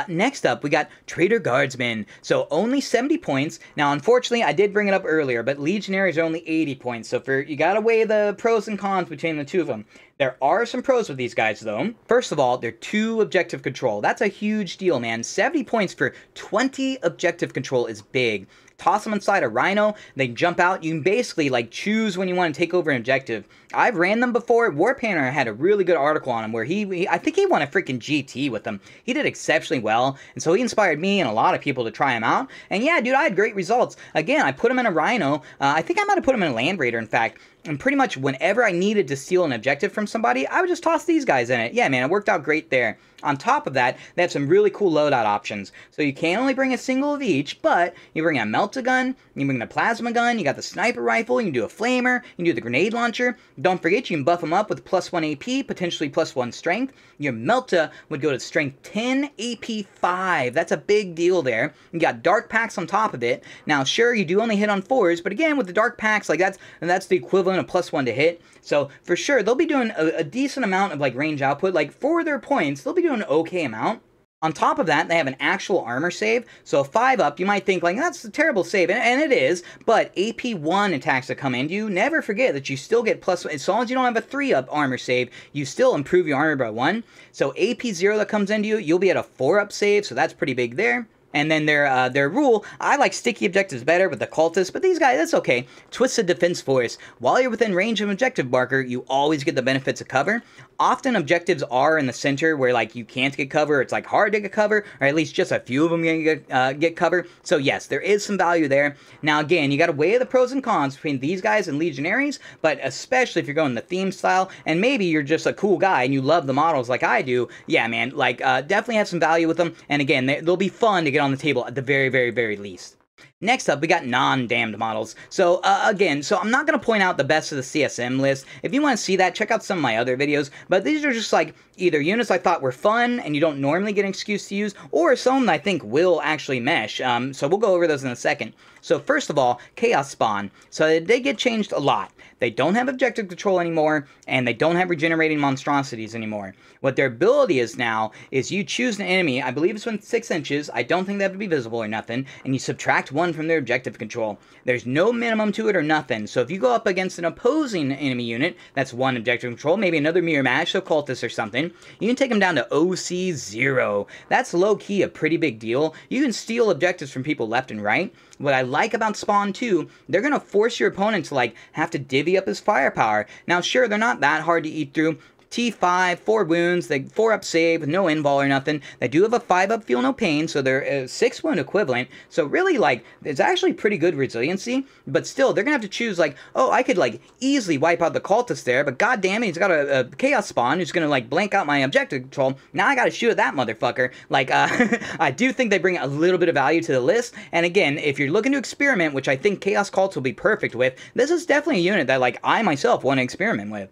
Next up, we got Traitor Guardsmen. So only 70 points. Now, unfortunately, I did bring it up earlier, but Legionaries are only 80 points. So you gotta weigh the pros and cons between the two of them. There are some pros with these guys, though. First of all, they're 2 objective control. That's a huge deal, man. 70 points for 20 objective control is big. Toss them inside a Rhino, they jump out. You can basically like choose when you want to take over an objective. I've ran them before. Warpanner had a really good article on him where I think he won a freaking GT with them. He did exceptionally well, and so he inspired me and a lot of people to try him out. And yeah, dude, I had great results. Again, I put him in a Rhino. I think I might have put him in a Land Raider, in fact. And pretty much whenever I needed to steal an objective from somebody, I would just toss these guys in it. Yeah, man, it worked out great there. On top of that, they have some really cool loadout options. So you can only bring a single of each, but you bring a melt-a-gun, you bring the plasma gun, you got the sniper rifle, you can do a flamer, you can do the grenade launcher. Don't forget, you can buff them up with +1 AP, potentially +1 strength. Your Melta would go to strength 10, AP 5. That's a big deal there. You got dark packs on top of it. Now, sure, you do only hit on 4s, but again, with the dark packs, like that's the equivalent of +1 to hit. So for sure, they'll be doing a decent amount of like range output. Like for their points, they'll be doing an okay amount. On top of that, they have an actual armor save. So 5 up, you might think like, that's a terrible save, and it is, but AP 1 attacks that come into you, never forget that you still get +1. As long as you don't have a 3 up armor save, you still improve your armor by 1. So AP 0 that comes into you, you'll be at a 4 up save, so that's pretty big there. And then their rule, I like sticky objectives better with the cultists, but these guys, that's okay. Twisted Defense Force. While you're within range of an objective marker, you always get the benefits of cover. Often objectives are in the center where like you can't get cover, it's like hard to get cover, or at least just a few of them get cover. So yes, there is some value there. Now again, you gotta weigh the pros and cons between these guys and Legionaries, but especially if you're going the theme style, and maybe you're just a cool guy and you love the models like I do, yeah man, like definitely have some value with them, and again, they'll be fun to get on the table at the very, very, very least. Next up, we got non-damned models. So, again, I'm not going to point out the best of the CSM list. If you want to see that, check out some of my other videos. But these are just, like, either units I thought were fun and you don't normally get an excuse to use, or some that I think will actually mesh. So we'll go over those in a second. So, first of all, Chaos Spawn. So, they get changed a lot. They don't have objective control anymore, and they don't have regenerating monstrosities anymore. What their ability is now is you choose an enemy, I believe it's within 6 inches, I don't think they have to be visible or nothing, and you subtract 1 from their objective control. There's no minimum to it or nothing, so if you go up against an opposing enemy unit, that's 1 objective control, maybe another mirror match, so cultists or something, you can take them down to OC 0. That's low-key a pretty big deal. You can steal objectives from people left and right. What I like about Spawn 2, they're going to force your opponent to, like, have to divvy up his firepower. Now, sure, they're not that hard to eat through. T5, 4 wounds, they 4-up save with no invul or nothing. They do have a 5-up feel no pain, so they're a 6 wound equivalent. So really, like, it's actually pretty good resiliency, but still, they're gonna have to choose, like, oh, I could, like, easily wipe out the cultist there, but goddamn it, he's got a chaos spawn who's gonna, like, blank out my objective control. Now I gotta shoot at that motherfucker. Like, I do think they bring a little bit of value to the list, and again, if you're looking to experiment, which I think Chaos Cults will be perfect with, this is definitely a unit that, like, I myself want to experiment with.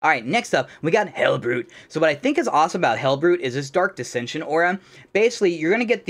Alright, next up, we got Helbrute. So what I think is awesome about Helbrute is this Dark Dissension aura. Basically, you're going to get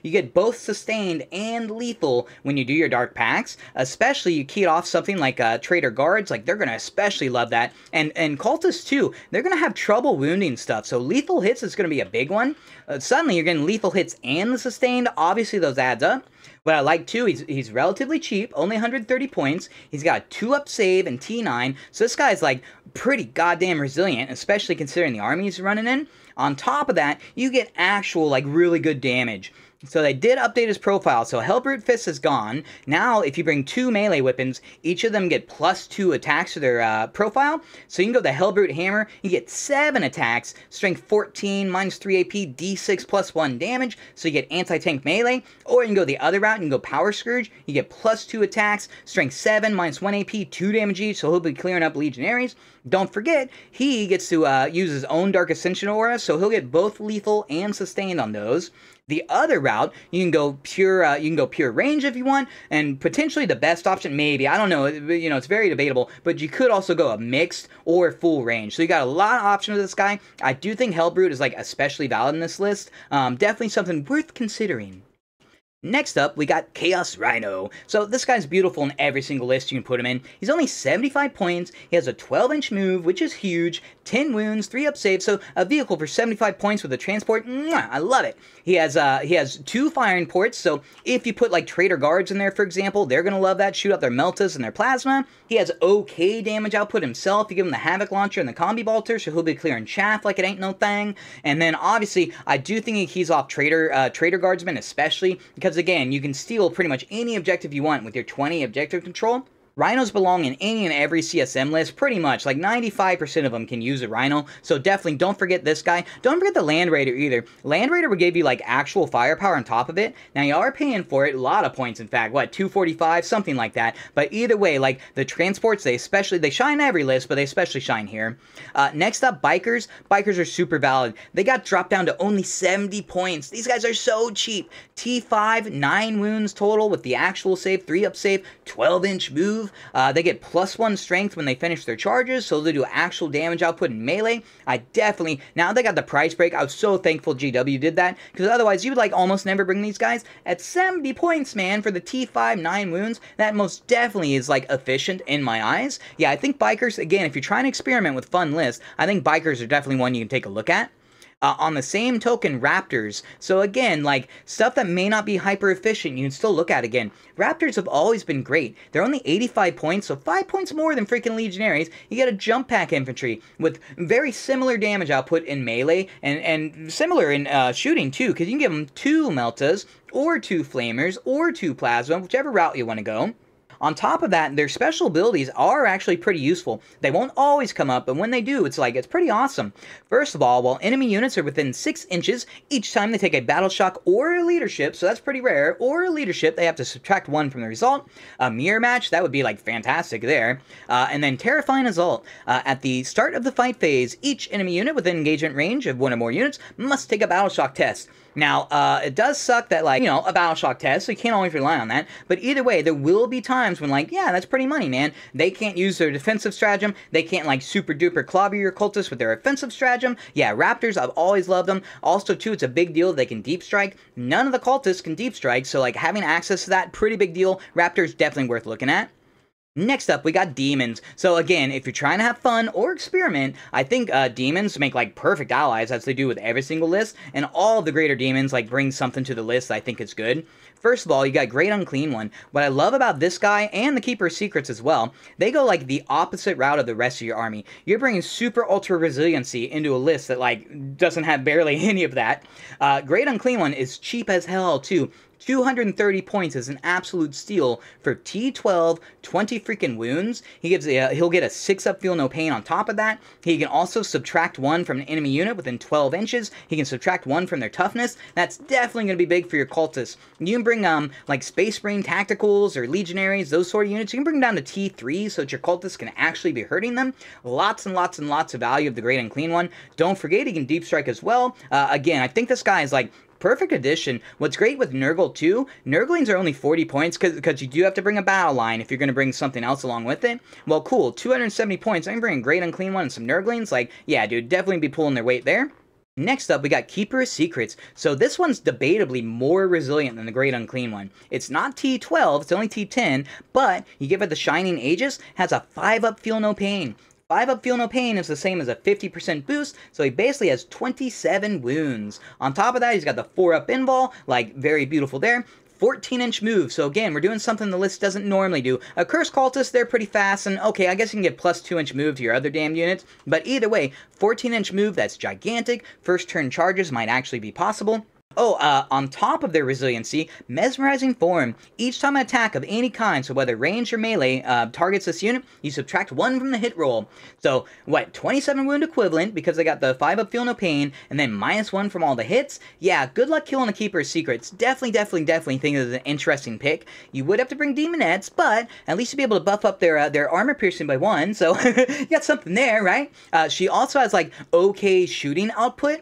you get both sustained and lethal when you do your Dark Pacts. Especially, you key it off something like Traitor Guards, like, they're going to especially love that. And Cultists, too, they're going to have trouble wounding stuff. So lethal hits is going to be a big one. Suddenly, you're getting lethal hits and the sustained. Obviously, those adds up. What I like, too, he's relatively cheap, only 130 points. He's got a 2-up save and T9, so this guy's, like, pretty goddamn resilient, especially considering the army he's running in. On top of that, you get actual, like, really good damage. So they did update his profile, so Helbrute Fist is gone. Now, if you bring 2 melee weapons, each of them get +2 attacks to their profile. So you can go the Helbrute Hammer, you get 7 attacks, strength 14, -3 AP, D6 +1 damage, so you get anti-tank melee. Or you can go the other route, you can go Power Scourge, you get +2 attacks, strength 7, -1 AP, 2 damage each, so he'll be clearing up Legionaries. Don't forget, he gets to use his own Dark Ascension aura, so he'll get both lethal and sustained on those. The other route, you can go pure range if you want, and potentially the best option, maybe, I don't know, you know, it's very debatable, but you could also go a mixed or full range. So you got a lot of options with this guy. I do think Helbrute is, like, especially valid in this list. Definitely something worth considering. Next up, we got Chaos Rhino. So this guy's beautiful in every single list you can put him in. He's only 75 points, he has a 12-inch move, which is huge, 10 wounds, 3-up save, so a vehicle for 75 points with a transport, mwah, I love it. He has 2 firing ports, so if you put, like, Traitor Guards in there, for example, they're gonna love that, shoot out their Meltas and their Plasma. He has okay damage output himself, you give him the Havoc Launcher and the Combi Bolter, so he'll be clearing chaff like it ain't no thing. And then, obviously, I do think he keys off Traitor Guardsmen, especially, because again, you can steal pretty much any objective you want with your 20 objective control. Rhinos belong in any and every CSM list, pretty much. Like 95% of them can use a Rhino, so definitely don't forget this guy. Don't forget the Land Raider either. Land Raider would give you, like, actual firepower on top of it. Now, you are paying for it, a lot of points, in fact. What, 245? Something like that. But either way, like, the transports, they shine every list, but they especially shine here. Next up, Bikers. Bikers are super valid. They got dropped down to only 70 points. These guys are so cheap. T5, 9 wounds total with the actual save, 3-up save, 12-inch move. They get +1 strength when they finish their charges, so they do actual damage output in melee. Now they got the price break, I was so thankful GW did that, because otherwise you would, like, almost never bring these guys. At 70 points, man, for the T5, 9 wounds, that most definitely is, like, efficient in my eyes. Yeah, I think Bikers, again, if you're trying to experiment with fun lists, I think Bikers are definitely one you can take a look at. On the same token, Raptors. So again, like, stuff that may not be hyper efficient, you can still look at again. Raptors have always been great. They're only 85 points, so 5 points more than freaking Legionaries. You get a jump pack infantry with very similar damage output in melee, and similar in shooting too, because you can give them 2 Meltas, or 2 Flamers, or 2 Plasma, whichever route you want to go. On top of that, their special abilities are actually pretty useful. They won't always come up, but when they do, it's pretty awesome. First of all, while enemy units are within 6 inches, each time they take a battle shock or a leadership, so that's pretty rare, or a leadership, they have to subtract 1 from the result. A mirror match, that would be, like, fantastic there. And then Terrifying Assault. At the start of the fight phase, each enemy unit within engagement range of 1 or more units must take a battle shock test. Now, it does suck that, like, you know, a battle shock test, so you can't always rely on that, but either way, there will be times when, like, yeah, that's pretty money, man. They can't use their defensive stratagem, they can't, like, super duper clobber your cultists with their offensive stratagem. Yeah, Raptors, I've always loved them. Also, too, it's a big deal they can deep strike. None of the cultists can deep strike, so, like, having access to that, pretty big deal. Raptors, definitely worth looking at. Next up, we got Demons. So again, if you're trying to have fun or experiment, I think Demons make, like, perfect allies, as they do with every single list, and all of the greater Demons, like, bring something to the list I think is good. First of all, you got Great Unclean One. What I love about this guy, and the Keeper of Secrets as well, they go, like, the opposite route of the rest of your army. You're bringing super ultra resiliency into a list that, like, doesn't have barely any of that. Great Unclean One is cheap as hell, too. 230 points is an absolute steal for T12, 20 freaking wounds. He'll get a 6-up feel no pain on top of that. He can also subtract 1 from an enemy unit within 12 inches. He can subtract 1 from their toughness. That's definitely going to be big for your cultists. You can bring like Space Marine Tacticals or Legionaries, those sort of units. You can bring them down to T3 so that your cultists can actually be hurting them. Lots and lots and lots of value of the Great Unclean one. Don't forget he can Deep Strike as well. Again, I think this guy is like perfect addition. What's great with Nurgle too, Nurglings are only 40 points because you do have to bring a battle line if you're going to bring something else along with it. Well, cool, 270 points. I can bring a Great Unclean one and some Nurglings. Like, yeah, dude, definitely be pulling their weight there. Next up, we got Keeper of Secrets. So this one's debatably more resilient than the Great Unclean one. It's not T12, it's only T10, but you give it the Shining Aegis, has a 5-up feel no pain. 5-up feel no pain is the same as a 50% boost, so he basically has 27 wounds. On top of that, he's got the 4-up invul, like, very beautiful there. 14-inch move, so again, we're doing something the list doesn't normally do. Accursed Cultists, they're pretty fast, and okay, I guess you can get plus 2-inch move to your other damn units, but either way, 14-inch move, that's gigantic. First turn charges might actually be possible. Oh, on top of their resiliency, Mesmerizing Form. Each time an attack of any kind, so whether range or melee, targets this unit, you subtract 1 from the hit roll. So, what, 27 wound equivalent, because they got the 5-up feel no pain, and then -1 from all the hits? Yeah, good luck killing a Keeper of Secrets. Definitely think it's an interesting pick. You would have to bring Demonettes, but at least you'll be able to buff up their armor piercing by 1, so you got something there, right? She also has, like, okay shooting output.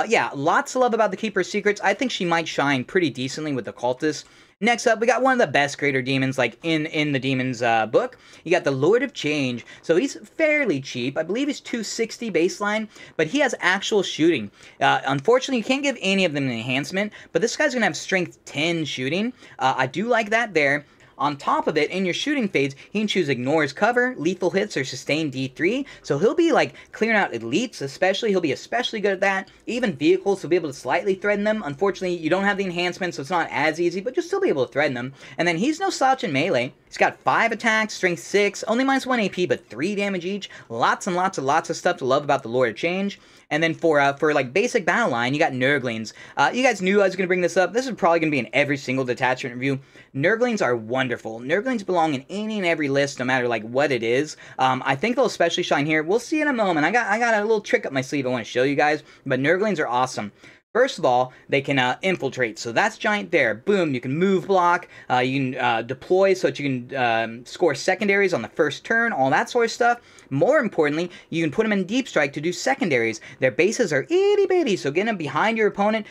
Yeah, lots to love about the Keeper of Secrets. I think she might shine pretty decently with the Cultists. Next up, we got one of the best greater demons, like, in the demons book. You got the Lord of Change. So he's fairly cheap. I believe he's 260 baseline, but he has actual shooting. Unfortunately, you can't give any of them an enhancement, but this guy's going to have strength 10 shooting. I do like that there. On top of it, in your shooting phase, he can choose Ignores Cover, Lethal Hits, or Sustain D3. So he'll be, like, clearing out elites, especially. He'll be especially good at that. Even vehicles, he'll be able to slightly threaten them. Unfortunately, you don't have the enhancement, so it's not as easy, but you'll still be able to threaten them. And then he's no slouch in melee. He's got 5 attacks, strength 6, only -1 AP, but 3 damage each. Lots and lots of stuff to love about the Lord of Change. And then for like basic battle line, you got Nurglings. You guys knew I was going to bring this up. This is probably going to be in every single detachment review. Nurglings are wonderful. Nurglings belong in any and every list, no matter like what it is. I think they'll especially shine here. We'll see in a moment. I got a little trick up my sleeve I want to show you guys, but Nurglings are awesome. First of all, they can infiltrate, so that's giant there. Boom, you can move block, you can deploy so that you can score secondaries on the first turn, all that sort of stuff. More importantly, you can put them in deep strike to do secondaries. Their bases are itty bitty, so getting them behind your opponent,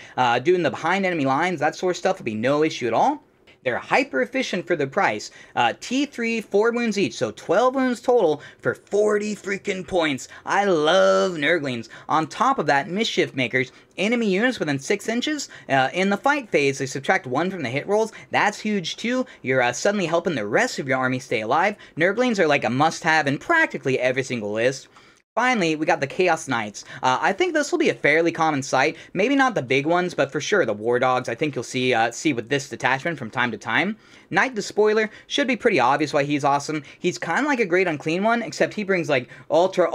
doing the behind enemy lines, that sort of stuff will be no issue at all. They're hyper efficient for the price. T3, 4 wounds each, so 12 wounds total for 40 freaking points. I love Nurglings. On top of that, Mischief Makers, enemy units within 6 inches. In the fight phase, they subtract 1 from the hit rolls. That's huge too. You're suddenly helping the rest of your army stay alive. Nurglings are like a must-have in practically every single list. Finally, we got the Chaos Knights. I think this will be a fairly common sight. Maybe not the big ones, but for sure the War Dogs. I think you'll see with this detachment from time to time. Knight Despoiler should be pretty obvious why he's awesome. He's kind of like a Great Unclean one, except he brings like ultra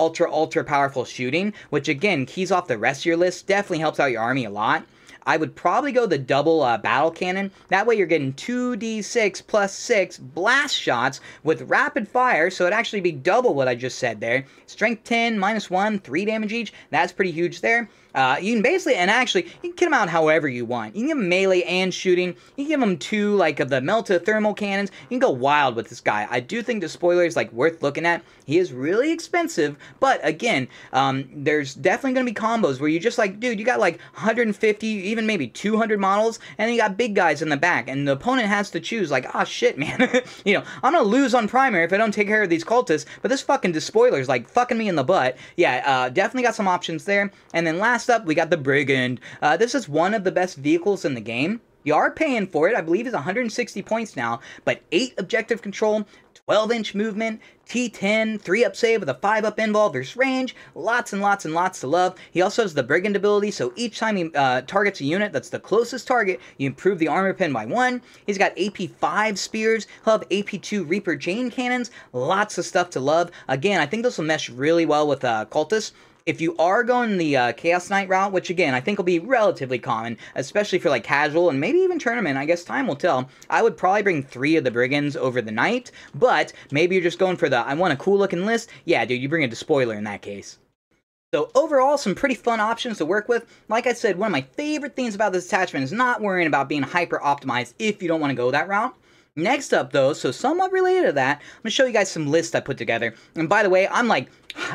powerful shooting, which again keys off the rest of your list. Definitely helps out your army a lot. I would probably go the double battle cannon. That way you're getting 2d6 plus 6 blast shots with rapid fire, so it'd actually be double what I just said there. Strength 10, -1, 3 damage each. That's pretty huge there. You can basically, and actually, you can kit him out however you want. You can give him melee and shooting. You can give him 2, like, of the melta thermal cannons. You can go wild with this guy. I do think Despoiler is, like, worth looking at. He is really expensive, but, again, there's definitely going to be combos where you just, like, dude, you got, like, 150, even maybe 200 models, and then you got big guys in the back, and the opponent has to choose, like, oh, shit, man. You know, I'm going to lose on primary if I don't take care of these cultists, but this fucking Despoiler is, like, fucking me in the butt. Yeah, definitely got some options there. And then last up, we got the Brigand. This is one of the best vehicles in the game. You are paying for it. I believe it's 160 points now, but 8 objective control, 12-inch movement, T10, 3-up save with a 5-up invul versus range, lots and lots and lots to love. He also has the Brigand ability, so each time he targets a unit that's the closest target, you improve the armor pin by 1. He's got AP5 spears, he'll have AP2 Reaper chain cannons, lots of stuff to love. Again, I think this will mesh really well with Cultists. if you are going the Chaos Knight route, which again, I think will be relatively common, especially for like casual and maybe even tournament, I guess time will tell, I would probably bring 3 of the Brigands over the Knight, but maybe you're just going for the, I want a cool looking list, yeah dude, you bring a Despoiler in that case. So overall, some pretty fun options to work with. Like I said, one of my favorite things about this attachment is not worrying about being hyper-optimized if you don't want to go that route. Next up, though, so somewhat related to that, I'm going to show you guys some lists I put together. And by the way, I'm like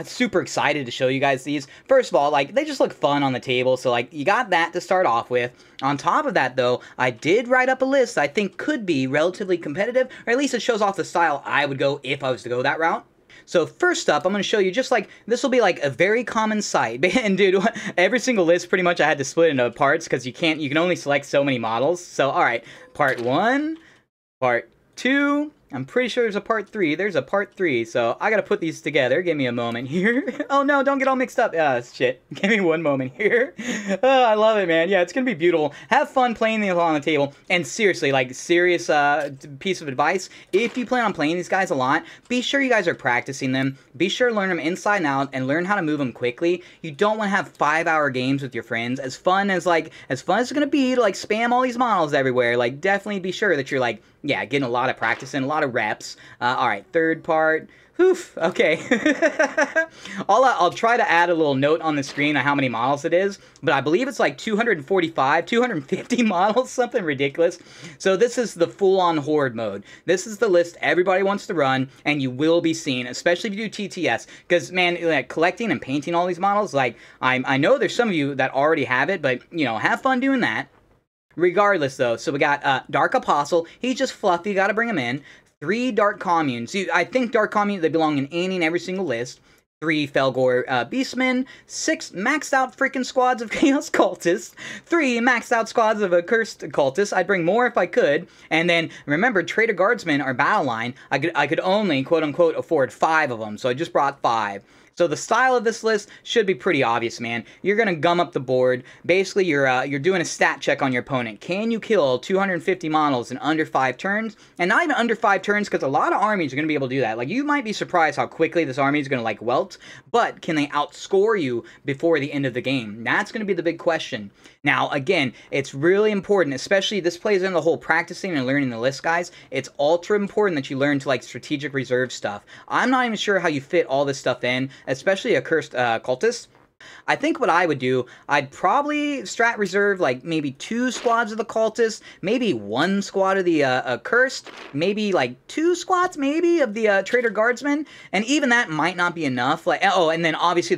super excited to show you guys these. First of all, like, they just look fun on the table, so like, you got that to start off with. On top of that, though, I did write up a list I think could be relatively competitive, or at least it shows off the style I would go if I was to go that route. So first up, I'm going to show you just like, this will be like a very common site. And dude, every single list pretty much I had to split into parts because you can only select so many models. So alright, part 1, part 2, I'm pretty sure there's a part 3. There's a part 3, so I gotta put these together. Give me a moment here. Oh no, don't get all mixed up. Shit. Give me one moment here. Oh, I love it, man. Yeah, it's gonna be beautiful. Have fun playing these on the table. And seriously, like, serious piece of advice. If you plan on playing these guys a lot, be sure you guys are practicing them. Be sure to learn them inside and out and learn how to move them quickly. You don't want to have 5-hour games with your friends. As fun as it's gonna be to, like, spam all these models everywhere, like, definitely be sure that you're, like, yeah, getting a lot of practice and a lot of reps. Alright, third part. Oof, okay. I'll try to add a little note on the screen on how many models it is, but I believe it's like 245, 250 models, something ridiculous. So this is the full-on Horde mode. This is the list everybody wants to run, and you will be seen, especially if you do TTS, because, man, like, collecting and painting all these models, like, I know there's some of you that already have it, but, you know, have fun doing that. Regardless, though, so we got Dark Apostle. He's just fluffy, gotta bring him in. 3 Dark Communes. I think Dark Commune, they belong in any and every single list. 3 Fellgor Beastmen, 6 maxed out freaking squads of Chaos Cultists, 3 maxed out squads of Accursed Cultists. I'd bring more if I could. And then, remember, Traitor Guardsmen are battle line. I could only, quote-unquote, afford 5 of them, so I just brought 5. So the style of this list should be pretty obvious, man. You're gonna gum up the board. Basically, you're doing a stat check on your opponent. Can you kill 250 models in under 5 turns? And not even under 5 turns, because a lot of armies are gonna be able to do that. Like, you might be surprised how quickly this army is gonna, like, welt, but can they outscore you before the end of the game? That's gonna be the big question. Now, again, it's really important, especially this plays into the whole practicing and learning the list, guys. It's ultra important that you learn to, like, strategic reserve stuff. I'm not even sure how you fit all this stuff in, especially Accursed Cultists. I think what I would do, I'd probably strat reserve, like, maybe 2 squads of the Cultists, maybe 1 squad of the Accursed, maybe, like, 2 squads, maybe, of the Traitor Guardsmen, and even that might not be enough. Like, oh, and then obviously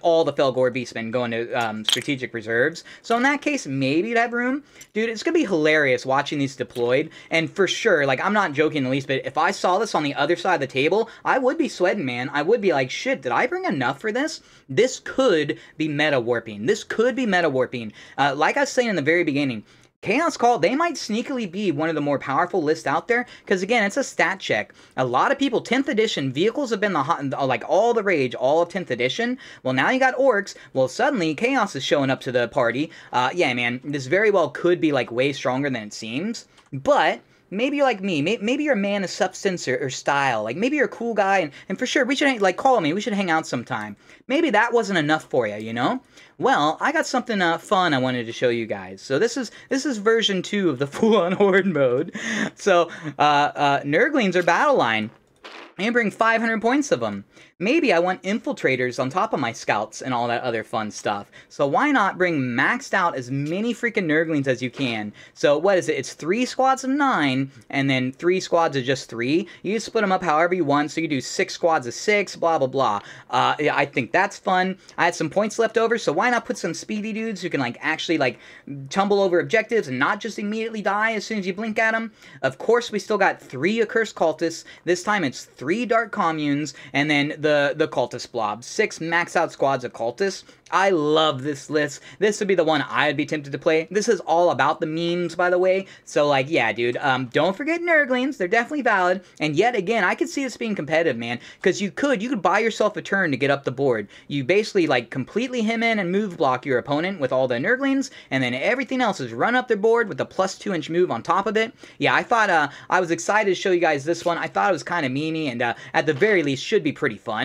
all the Fellgor Beastmen go into strategic reserves. So in that case, maybe you'd have room. Dude, it's gonna be hilarious watching these deployed, and for sure, like, I'm not joking in the least bit, if I saw this on the other side of the table, I would be sweating, man. I would be like, shit, did I bring enough for this? This could be meta warping. This could be meta warping. Like I was saying in the very beginning, Chaos Call, they might sneakily be one of the more powerful lists out there, because again, it's a stat check. A lot of people, 10th edition, vehicles have been like all the rage, all of 10th edition. Well, now you got orcs. Well, suddenly, Chaos is showing up to the party. Yeah, man, this very well could be like way stronger than it seems, but maybe you're like me. Maybe you're a man of substance or style. Like, maybe you're a cool guy, and for sure, we should, like, call me. We should hang out sometime. Maybe that wasn't enough for you, you know? Well, I got something fun I wanted to show you guys. So this is version 2 of the full-on Horde mode. So, Nurglings are battle line. And bring 500 points of them. Maybe I want infiltrators on top of my scouts and all that other fun stuff. So why not bring maxed out as many freaking Nurglings as you can? So what is it? It's 3 squads of 9, and then 3 squads of just 3. You split them up however you want, so you do 6 squads of 6, blah, blah, blah. Yeah, I think that's fun. I had some points left over, so why not put some speedy dudes who can, like, actually, like, tumble over objectives and not just immediately die as soon as you blink at them? Of course, we still got 3 Accursed Cultists. This time it's 3 Dark Communes, and then the Cultist Blob. 6 max out squads of Cultists. I love this list. This would be the one I'd be tempted to play. This is all about the memes, by the way. So, like, yeah, dude, don't forget Nurglings. They're definitely valid. And yet again, I could see this being competitive, man. Because you could buy yourself a turn to get up the board. You basically, like, completely hem in and move block your opponent with all the Nurglings, and then everything else is run up their board with a plus 2-inch move on top of it. Yeah, I thought, I was excited to show you guys this one. I thought it was kind of memey, and at the very least, should be pretty fun.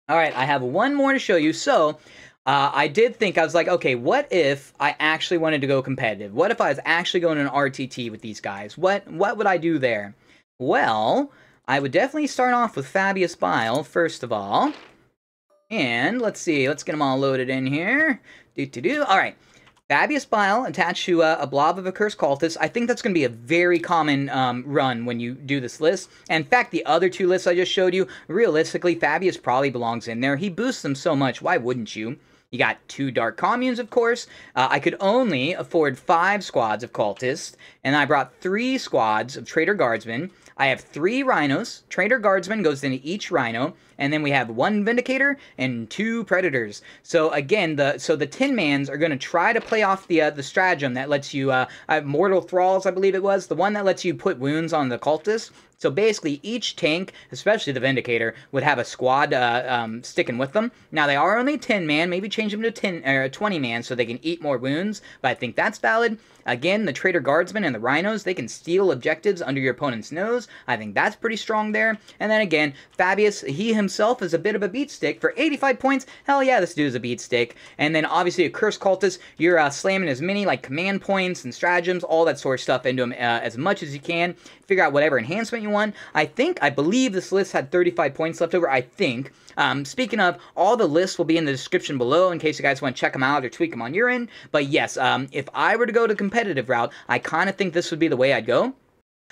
Alright, I have one more to show you. So, I did think, I was like, okay, what if I actually wanted to go competitive? What if I was actually going to an RTT with these guys? What would I do there? Well, I would definitely start off with Fabius Bile, first of all. And, let's see, let's get them all loaded in here. Alright. Fabius Bile attached to a blob of Accursed Cultists. I think that's going to be a very common run when you do this list. And in fact, the other two lists I just showed you, realistically, Fabius probably belongs in there. He boosts them so much, why wouldn't you? You got 2 Dark Communes, of course. I could only afford 5 squads of Cultists, and I brought 3 squads of Traitor Guardsmen. I have 3 Rhinos. Traitor Guardsmen goes into each Rhino, and then we have 1 Vindicator and 2 Predators. So again, the 10-mans are going to try to play off the stratagem that lets you, Mortal Thralls, I believe it was, the one that lets you put wounds on the Cultists. So basically, each tank, especially the Vindicator, would have a squad sticking with them. Now, they are only 10-man. Maybe change them to 20-man so they can eat more wounds, but I think that's valid. Again, the Traitor Guardsmen and the Rhinos, they can steal objectives under your opponent's nose. I think that's pretty strong there. And then again, Fabius, he himself is a bit of a beat stick. For 85 points, hell yeah, this dude is a beat stick. And then obviously, Accursed Cultists, you're slamming as many like command points and stratagems, all that sort of stuff into him as much as you can. Figure out whatever enhancement you want. I believe this list had 35 points left over, I think. Speaking of, all the lists will be in the description below in case you guys want to check them out or tweak them on your end. But yes, if I were to go the competitive route, I kind of think this would be the way I'd go.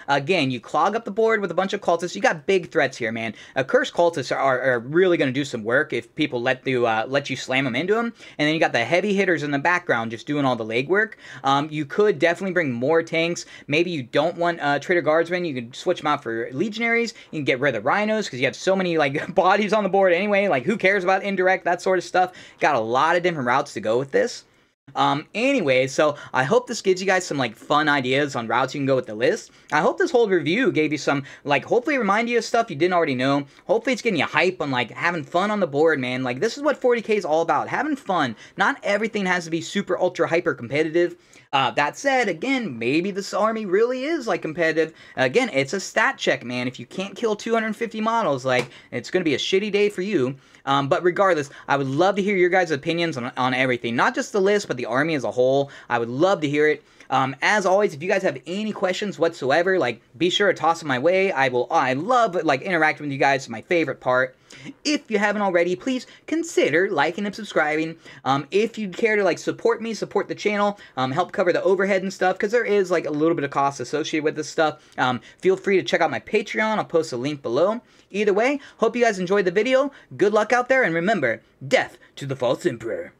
Again, you clog up the board with a bunch of cultists. You got big threats here, man. Accursed cultists are really going to do some work if people let you slam them into them. And then you got the heavy hitters in the background just doing all the legwork. You could definitely bring more tanks. Maybe you don't want Traitor Guardsmen. You could switch them out for legionaries. You can get rid of the Rhinos because you have so many like bodies on the board anyway. Like, who cares about indirect, that sort of stuff? Got a lot of different routes to go with this. Anyway, so I hope this gives you guys some, like, fun ideas on routes you can go with the list. I hope this whole review gave you some, like, hopefully remind you of stuff you didn't already know. Hopefully it's getting you hype on, like, having fun on the board, man. Like, this is what 40K is all about, having fun. Not everything has to be super, ultra, hyper competitive. That said, again, maybe this army really is, like, competitive. Again, it's a stat check, man. If you can't kill 250 models, like, it's going to be a shitty day for you. But regardless, I would love to hear your guys' opinions on everything. Not just the list, but the army as a whole. I would love to hear it. As always, if you guys have any questions whatsoever, like, be sure to toss them my way. I love, like, interacting with you guys. It's my favorite part. If you haven't already, please consider liking and subscribing. If you care to, like, support me, support the channel, help cover the overhead and stuff, because there is, like, a little bit of cost associated with this stuff. Feel free to check out my Patreon. I'll post a link below. Either way, hope you guys enjoyed the video. Good luck out there, and remember, death to the false emperor.